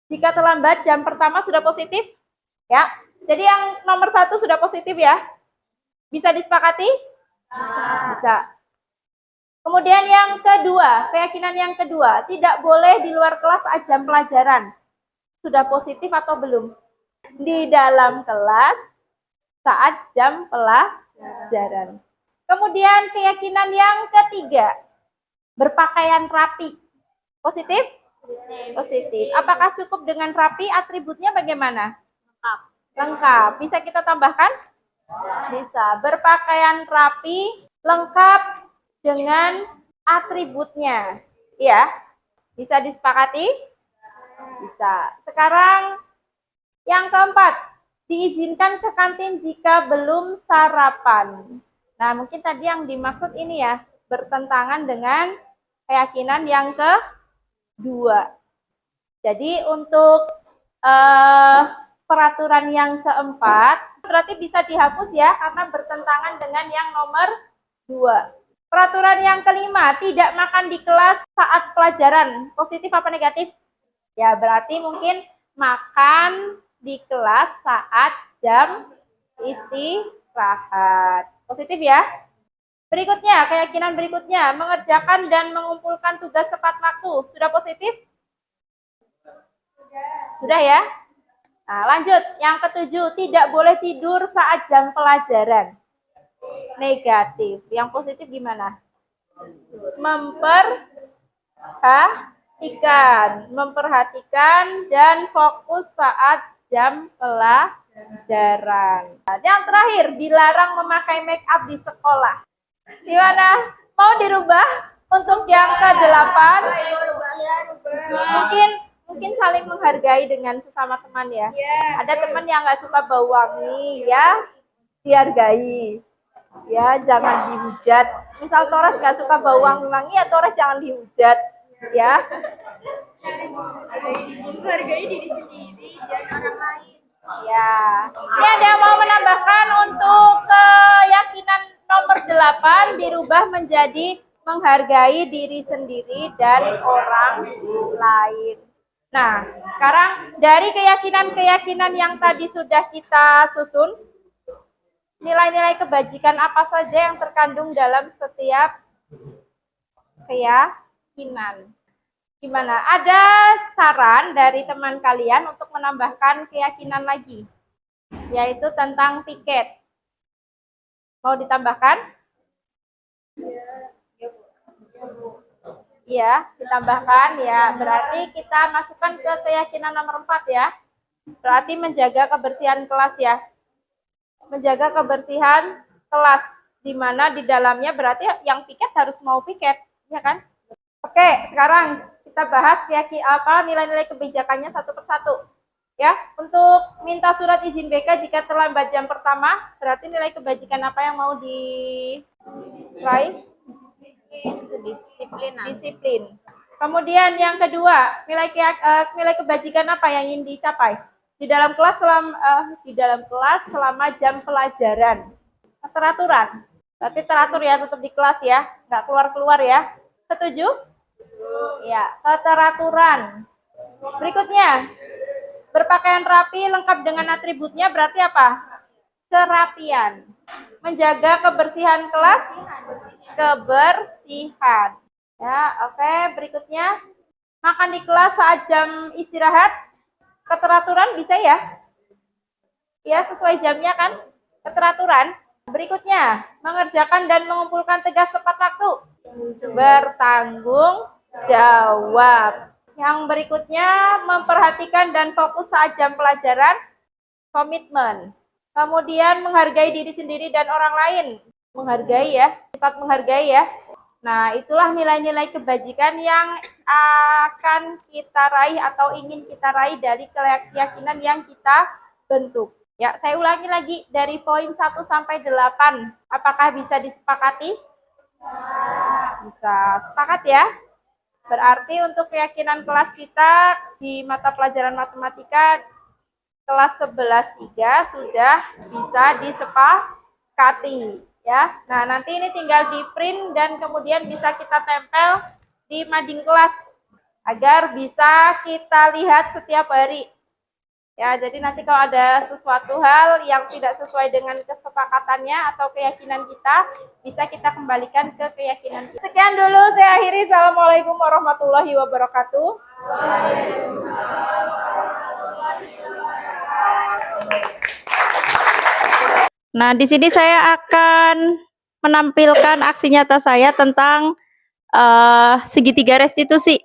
jika terlambat jam pertama sudah positif, ya. Jadi yang nomor 1 sudah positif ya. Bisa disepakati? Bisa. Kemudian yang kedua, keyakinan yang kedua, tidak boleh di luar kelas saat jam pelajaran. Sudah positif atau belum? Di dalam kelas saat jam pelajaran. Kemudian keyakinan yang ketiga, berpakaian rapi. Positif? Positif. Apakah cukup dengan rapi? Atributnya bagaimana? Lengkap. Lengkap. Bisa kita tambahkan? Bisa. Berpakaian rapi, lengkap dengan atributnya. Ya. Bisa disepakati? Bisa. Sekarang yang keempat, diizinkan ke kantin jika belum sarapan. Nah, mungkin tadi yang dimaksud ini ya, bertentangan dengan keyakinan yang kedua. Jadi untuk peraturan yang keempat, berarti bisa dihapus ya, karena bertentangan dengan yang nomor 2. Peraturan yang kelima, tidak makan di kelas saat pelajaran. Positif apa negatif? Ya, berarti mungkin makan di kelas saat jam istirahat. Positif ya. Berikutnya, keyakinan berikutnya, mengerjakan dan mengumpulkan tugas tepat waktu. Sudah positif? Sudah ya? Nah, lanjut. Yang ketujuh, tidak boleh tidur saat jam pelajaran. Negatif. Yang positif gimana? Memperhatikan dan fokus saat jam pelajaran. Nah, yang terakhir, dilarang memakai make up di sekolah. Gimana? Mau dirubah untuk yang ke-8? Mungkin saling menghargai dengan sesama teman ya. Ada teman yang nggak suka bau wangi ya, dihargai. Ya, jangan dihujat. Misal Torres gak suka bau wangi-wangi, ya Torres jangan dihujat. Ya. Menghargai diri sendiri dan orang lain. Ya. Ini ada yang mau menambahkan untuk keyakinan nomor 8 dirubah menjadi menghargai diri sendiri dan orang lain. Nah, sekarang dari keyakinan-keyakinan yang tadi sudah kita susun, nilai-nilai kebajikan apa saja yang terkandung dalam setiap keyakinan? Gimana? Ada saran dari teman kalian untuk menambahkan keyakinan lagi, yaitu tentang tiket. Mau ditambahkan? Iya, ditambahkan ya. Berarti kita masukkan ke keyakinan nomor 4 ya. Berarti menjaga kebersihan kelas ya. Menjaga kebersihan kelas, di mana di dalamnya berarti yang piket harus mau piket, ya kan? Oke, sekarang kita bahas nilai-nilai kebijakannya satu persatu. Ya, untuk minta surat izin BK jika terlambat jam pertama, berarti nilai kebajikan apa yang mau diraih? Disiplin. Kemudian yang kedua, nilai kebajikan apa yang ingin dicapai? Di dalam kelas selama jam pelajaran. Keteraturan. Berarti teratur ya, tetap di kelas ya, nggak keluar-keluar ya. Setuju? Ya, keteraturan. Berikutnya, berpakaian rapi lengkap dengan atributnya berarti apa? Kerapian. Menjaga kebersihan kelas, kebersihan. Ya, oke. Berikutnya, makan di kelas saat jam istirahat. Keteraturan bisa ya? Ya, sesuai jamnya kan? Keteraturan. Berikutnya, mengerjakan dan mengumpulkan tugas tepat waktu. Bertanggung jawab. Yang berikutnya, memperhatikan dan fokus saat jam pelajaran. Komitmen. Kemudian, menghargai diri sendiri dan orang lain. Menghargai ya, sifat menghargai ya. Nah, itulah nilai-nilai kebajikan yang akan kita raih atau ingin kita raih dari keyakinan yang kita bentuk. Ya, saya ulangi lagi dari poin 1 sampai 8. Apakah bisa disepakati? Bisa. Sepakat ya? Berarti untuk keyakinan kelas kita di mata pelajaran matematika kelas 11.3 sudah bisa disepakati ya. Nah, nanti ini tinggal di print dan kemudian bisa kita tempel di mading kelas agar bisa kita lihat setiap hari. Ya, jadi nanti kalau ada sesuatu hal yang tidak sesuai dengan kesepakatannya atau keyakinan kita, bisa kita kembalikan ke keyakinan kita. Sekian dulu, saya akhiri. Assalamualaikum warahmatullahi wabarakatuh. Nah, di sini saya akan menampilkan aksi nyata saya tentang segitiga restitusi.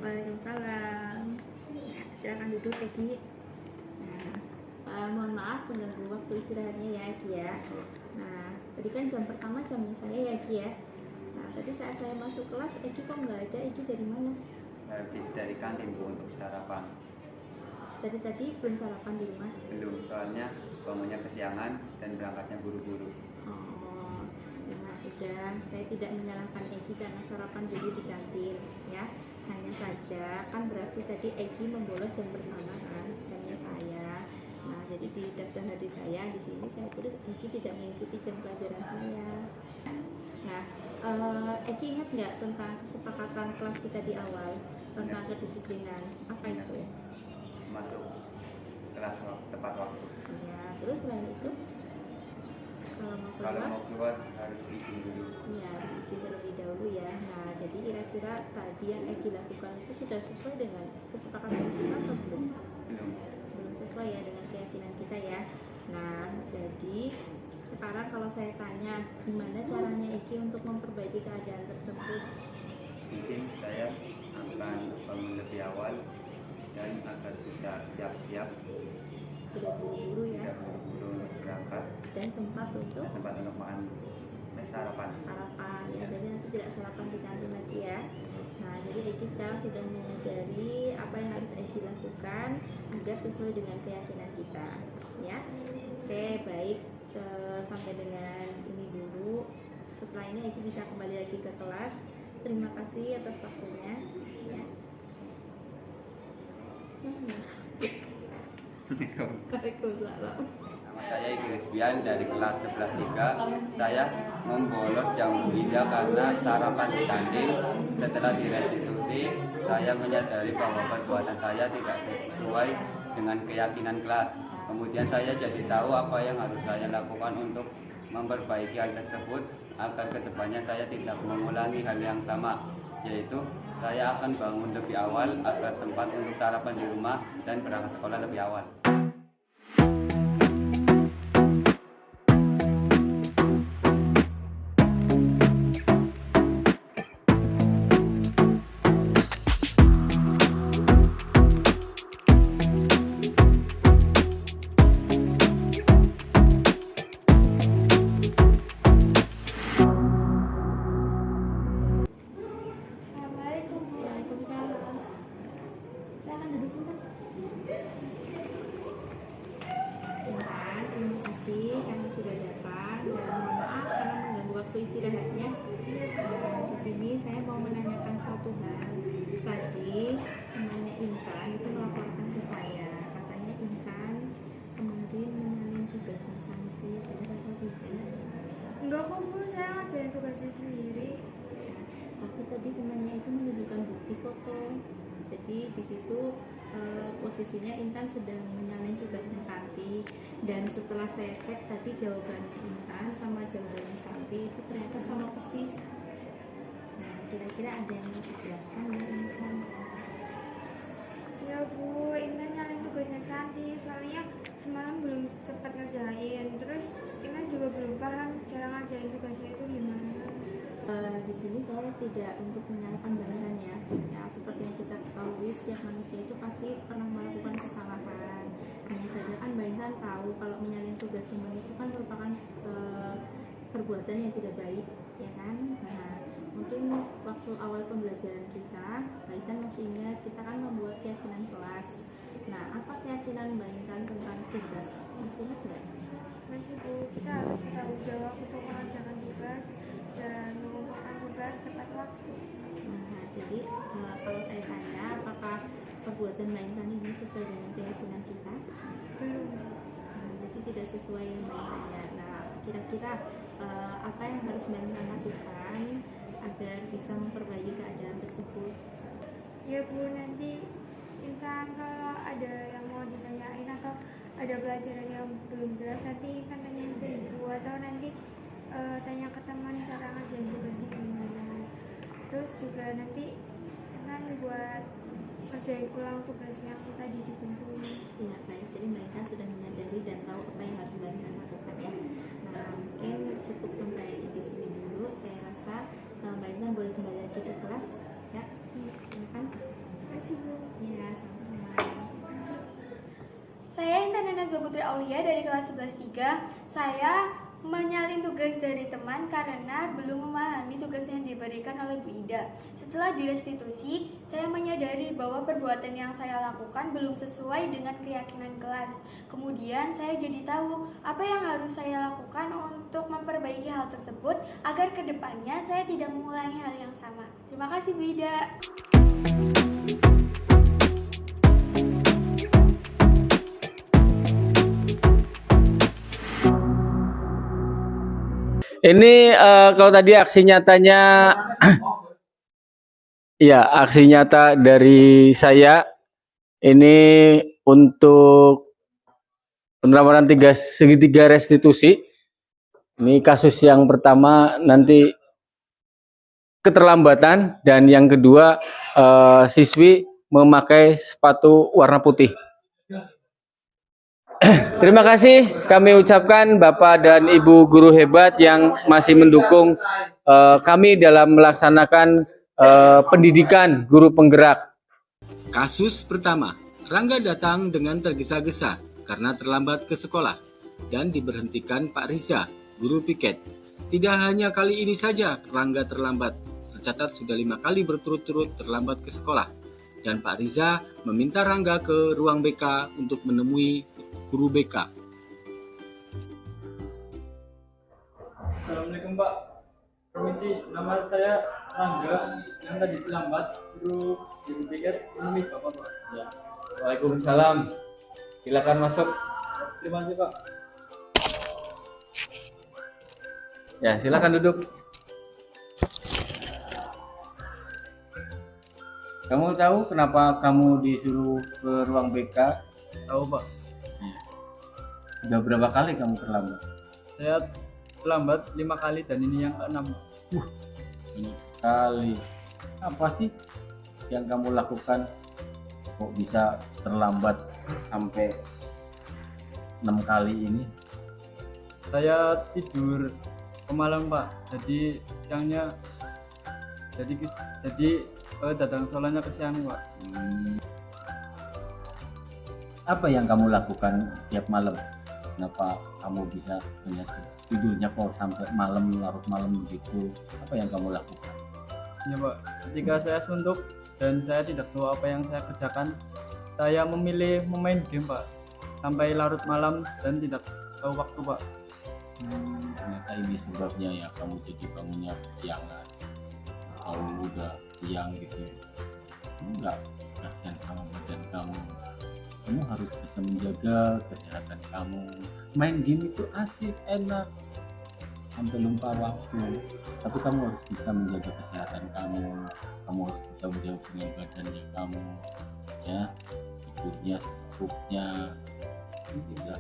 Waalaikumsalam. Silakan duduk, Egi. Nah, mohon maaf mengganggu waktu istirahatnya ya, Egi ya. Nah, tadi kan jam pertama jamnya saya ya, Egi ya. Nah, tadi saat saya masuk kelas, Egi kok nggak ada? Egi dari mana? Habis dari kantin Bu untuk sarapan. Tadi belum sarapan di rumah? Belum, soalnya bangunnya kesiangan dan berangkatnya buru-buru. Oh, nah sudah. Saya tidak menyalahkan Egi karena sarapan dulu di kantin ya. Hanya saja kan berarti tadi Egi membolos jam pertama kan, jamnya saya. Nah, jadi di daftar hari saya di sini saya tulis Egi tidak mengikuti jam pelajaran saya. Nah, Egi ingat nggak tentang kesepakatan kelas kita di awal tentang kedisiplinan? Apa itu? Masuk kelas tepat waktu. Ya, terus selain itu kalau mau keluar harus izin dulu. Iya, harus izin terlebih dahulu ya. Nah, jadi kira-kira tadi yang Egi lakukan itu sudah sesuai dengan kesepakatan kita atau belum? Belum sesuai ya dengan keyakinan kita ya. Nah, jadi sekarang kalau saya tanya, gimana caranya Egi untuk memperbaiki keadaan tersebut? Mungkin saya akan bangun lebih awal dan agar bisa siap-siap. Tidak buru-buru ya. Tidak buru-buru untuk berangkat. Dan sempat untuk makan sarapan. Ya, jadi nanti tidak sarapan di kantin lagi ya. Nah, jadi Egi sekarang sudah menyadari apa yang harus Egi lakukan agar sesuai dengan keyakinan kita ya. Oke, baik. Sampai dengan ini dulu. Setelah ini Egi bisa kembali lagi ke kelas. Terima kasih atas waktunya ya. Waalaikumsalam. Nama saya Egi Rizbian dari kelas 11.3. Saya membolos jam 3 karena sarapan di kantin. Setelah direstitusi, saya menyadari bahwa perbuatan saya tidak sesuai dengan keyakinan kelas. Kemudian saya jadi tahu apa yang harus saya lakukan untuk memperbaiki hal tersebut agar kedepannya saya tidak mengulangi hal yang sama, yaitu saya akan bangun lebih awal agar sempat untuk sarapan di rumah dan berangkat sekolah lebih awal. Jadi di situ posisinya Intan sedang menyalin tugasnya Santi, dan setelah saya cek tadi jawabannya Intan sama jawabannya Santi itu ternyata sama persis. Nah, kira-kira ada yang mau dijelaskan ya Intan? Ya Bu, Intan nyalin tugasnya Santi, soalnya semalam belum sempat ngerjain. Terus Intan juga belum paham cara ngerjain tugasnya itu gimana. Di sini saya tidak untuk menyalahkan Intan ya. Ya, seperti yang kita ketahui, setiap manusia itu pasti pernah melakukan kesalahan. Hanya saja kan Mbak Intan tahu kalau menyalin tugas teman itu kan merupakan perbuatan yang tidak baik, ya kan? Nah, mungkin waktu awal pembelajaran kita, Mbak Intan masih ingat kita kan membuat keyakinan kelas. Nah, apa keyakinan Mbak Intan tentang tugas? Masih ingat nggak? Masih Bu, kita harus bertanggung jawab untuk mengerjakan tugas dan mengumpulkan tugas tepat waktu. Nah, jadi kalau saya tanya, apakah perbuatan Mbak Intan ini sesuai dengan keyakinan kita? Belum. Jadi tidak sesuai yang Mbak Intan ya. Nah, kira-kira apa yang harus Mbak Intan lakukan agar bisa memperbaiki keadaan tersebut? Ya Bu, nanti Intan kalau ada yang mau ditanyain atau ada pelajaran yang belum jelas, nanti Intan tanyain ke Ibu, atau nanti tanya ke teman cara ngerjain tugasnya gimana. Terus juga nanti Intan buat kerjain ulang tugasnya yang tadi dikumpulin. Ya, baik. Jadi Mbak Intan sudah menyadari dan tahu apa yang harus Mbak Intan lakukan ya. Nah, mungkin cukup sampai di sini dulu. Saya rasa Mbak Intan boleh kembali lagi ke kelas ya. Silakan. Terima kasih Bu. Ya, sama-sama. Saya Intan Anazza Putri Aulia dari kelas 11-3. Saya menyalin tugas dari teman karena belum memahami tugas yang diberikan oleh Bu Ida. Setelah direstitusi, saya menyadari bahwa perbuatan yang saya lakukan belum sesuai dengan keyakinan kelas. Kemudian saya jadi tahu apa yang harus saya lakukan untuk memperbaiki hal tersebut agar kedepannya saya tidak mengulangi hal yang sama. Terima kasih Bu Ida. Ini kalau tadi aksi nyatanya, ya aksi nyata dari saya ini untuk penerapan segitiga restitusi. Ini kasus yang pertama nanti keterlambatan, dan yang kedua siswi memakai sepatu warna putih. Terima kasih kami ucapkan Bapak dan Ibu guru hebat yang masih mendukung kami dalam melaksanakan pendidikan guru penggerak. Kasus pertama, Rangga datang dengan tergesa-gesa karena terlambat ke sekolah dan diberhentikan Pak Riza, guru piket. Tidak hanya kali ini saja Rangga terlambat, tercatat sudah 5 kali berturut-turut terlambat ke sekolah. Dan Pak Riza meminta Rangga ke ruang BK untuk menemui guru BK. Assalamualaikum Pak. Permisi, nama saya Rangga yang tadi terlambat suruh jadi tiket menemui Bapak Pak. Ya. Waalaikumsalam. Silakan masuk. Terima kasih Pak. Ya, silakan duduk. Kamu tahu kenapa kamu disuruh ke ruang BK? Tahu Pak. Sudah berapa kali kamu terlambat? Saya terlambat 5 kali dan ini yang ke-6. Banyak sekali. Apa sih yang kamu lakukan kok bisa terlambat sampai 6 kali ini? Saya tidur kemalam Pak. Jadi siangnya datang sekolahnya ke siang Pak. Apa yang kamu lakukan tiap malam? Kenapa kamu bisa tidurnya kok sampai malam, larut malam begitu? Apa yang kamu lakukan? Ya Pak, ketika saya suntuk dan saya tidak tahu apa yang saya kerjakan, saya memilih memain game Pak sampai larut malam dan tidak tahu waktu Pak. Ternyata ini sebabnya ya, kamu jadi bangunnya kesiangan. Kalau udah siang gitu, enggak kasihan sama badan kamu. Kamu harus bisa menjaga kesehatan kamu. Main game itu asik, enak. sampai lupa waktu. Tapi kamu harus bisa menjaga kesehatan kamu. Kamu harus bisa menjawab dengan badannya kamu, ya, tidurnya secukupnya. Tidak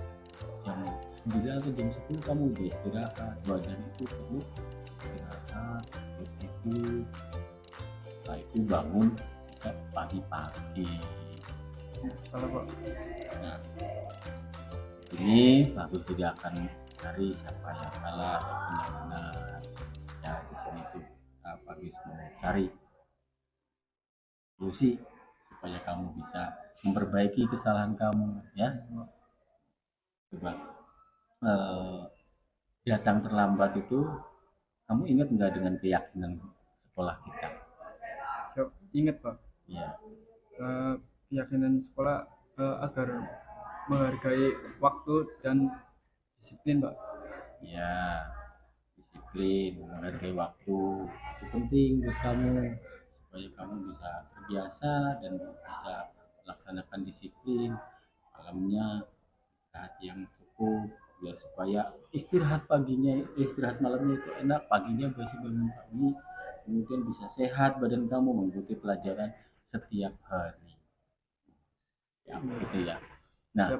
jam 9 atau jam 10 kamu udah istirahat. Badan itu perlu istirahat, perlu tidur. Setelah itu bangun bisa pagi-pagi. Nah, ini bagus tidak akan cari siapa yang salah ataupun yang benar. Ya, di sini tuh bagus mau cari solusi supaya kamu bisa memperbaiki kesalahan kamu, ya. Coba datang terlambat itu, kamu ingat nggak dengan keyakinan sekolah kita? Ingat Pak. Ya. Keyakinan sekolah agar menghargai waktu dan disiplin Pak. Ya, disiplin, menghargai waktu itu penting buat kamu supaya kamu bisa terbiasa dan bisa melaksanakan disiplin. Malamnya istirahat yang cukup biar supaya istirahat malamnya itu enak, paginya masih bangun pagi, kemudian bisa sehat badan kamu mengikuti pelajaran setiap hari. Ya, gitu ya. Nah,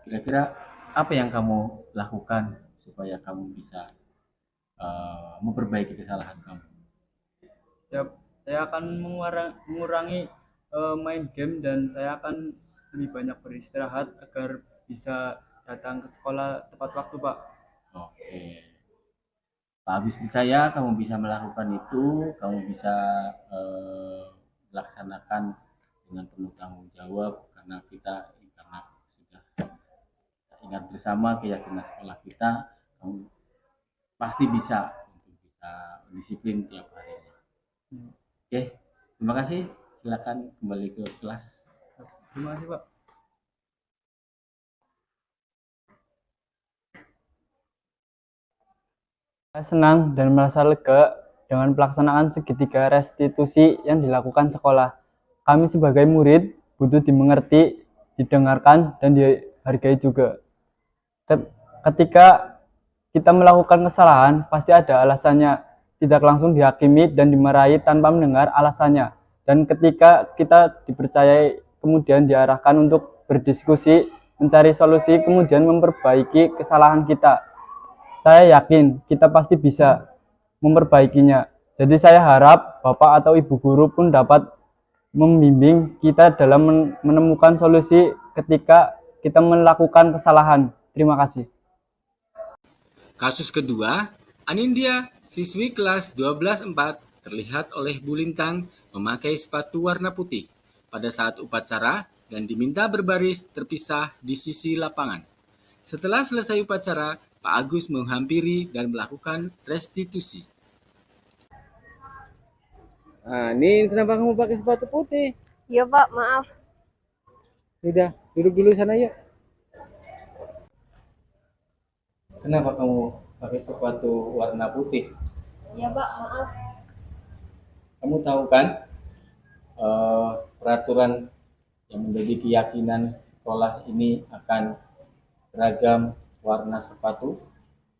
kira-kira apa yang kamu lakukan supaya kamu bisa memperbaiki kesalahan kamu? Saya akan mengurangi main game dan saya akan lebih banyak beristirahat agar bisa datang ke sekolah tepat waktu Pak. Oke. Pak Agus percaya kamu bisa melakukan itu, kamu bisa melaksanakan dengan penuh tanggung jawab karena sudah ingat bersama keyakinan sekolah kita, kamu pasti bisa untuk bisa disiplin tiap harinya. Oke, terima kasih. Silakan kembali ke kelas. Terima kasih Pak. Saya senang dan merasa lega dengan pelaksanaan segitiga restitusi yang dilakukan sekolah. Kami sebagai murid butuh dimengerti, didengarkan, dan dihargai juga. Ketika kita melakukan kesalahan, pasti ada alasannya. Tidak langsung dihakimi dan dimarahi tanpa mendengar alasannya. Dan ketika kita dipercayai, kemudian diarahkan untuk berdiskusi, mencari solusi, kemudian memperbaiki kesalahan kita. Saya yakin kita pasti bisa memperbaikinya. Jadi saya harap Bapak atau Ibu guru pun dapat membimbing kita dalam menemukan solusi ketika kita melakukan kesalahan. Terima kasih. Kasus kedua, Anindya, siswi kelas 12-4, terlihat oleh Bu Lintang memakai sepatu warna putih pada saat upacara dan diminta berbaris terpisah di sisi lapangan. Setelah selesai upacara, Pak Agus menghampiri dan melakukan restitusi. Nah, ini kenapa kamu pakai sepatu putih? Iya Pak, maaf. Sudah, duduk dulu sana yuk. Kenapa kamu pakai sepatu warna putih? Iya Pak, maaf. Kamu tahu kan peraturan yang menjadi keyakinan sekolah ini akan seragam warna sepatu?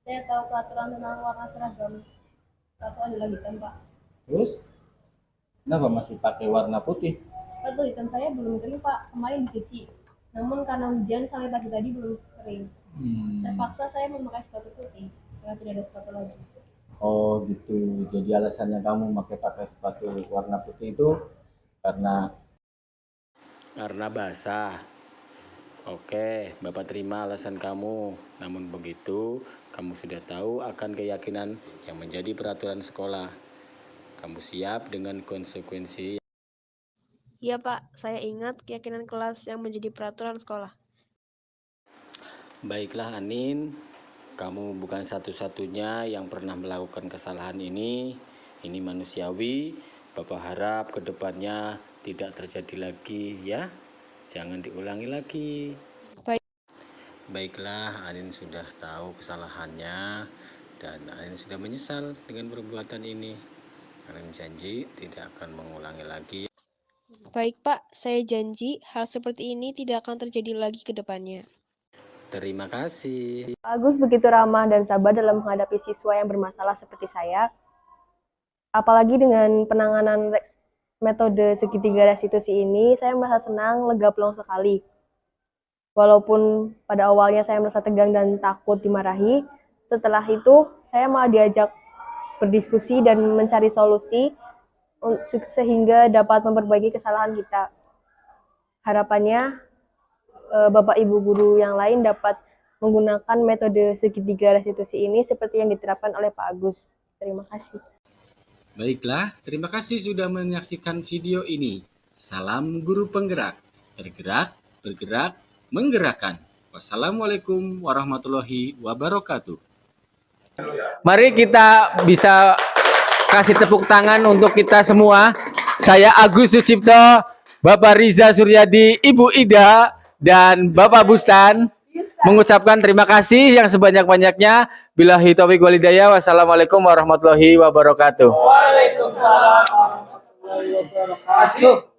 Saya tahu peraturan tentang warna seragam sepatu adalah hitam Pak. Terus, kenapa masih pakai warna putih? Sepatu hitam saya belum kering Pak, kemarin dicuci. Namun karena hujan sampai pagi tadi belum kering. Terpaksa saya memakai sepatu putih karena tidak ada sepatu lagi. Oh gitu, jadi alasannya kamu pakai sepatu warna putih itu karena basah. Oke, Bapak terima alasan kamu. Namun begitu, kamu sudah tahu akan keyakinan yang menjadi peraturan sekolah. Kamu siap dengan konsekuensi. Iya Pak, saya ingat keyakinan kelas yang menjadi peraturan sekolah. Baiklah Anin, kamu bukan satu-satunya yang pernah melakukan kesalahan ini. Ini manusiawi. Bapak harap kedepannya tidak terjadi lagi ya. Jangan diulangi lagi. Baik. Baiklah, Anin sudah tahu kesalahannya dan Anin sudah menyesal dengan perbuatan ini. Anin janji tidak akan mengulangi lagi. Baik Pak, saya janji hal seperti ini tidak akan terjadi lagi ke depannya. Terima kasih. Pak Agus begitu ramah dan sabar dalam menghadapi siswa yang bermasalah seperti saya. Apalagi dengan penanganan metode segitiga restitusi ini, saya merasa senang, lega plong sekali. Walaupun pada awalnya saya merasa tegang dan takut dimarahi, setelah itu saya malah diajak berdiskusi dan mencari solusi sehingga dapat memperbaiki kesalahan kita. Harapannya Bapak Ibu guru yang lain dapat menggunakan metode segitiga restitusi ini seperti yang diterapkan oleh Pak Agus. Terima kasih. Baiklah, terima kasih sudah menyaksikan video ini. Salam guru penggerak, bergerak, bergerak, menggerakkan. Wassalamualaikum warahmatullahi wabarakatuh. Mari kita bisa kasih tepuk tangan untuk kita semua. Saya Agus Sucipto, Bapak Riza Suryadi, Ibu Ida, dan Bapak Bustan mengucapkan terima kasih yang sebanyak-banyaknya. Billahi taufiq wal hidayah. Wassalamualaikum warahmatullahi wabarakatuh. Waalaikumsalam warahmatullahi wabarakatuh.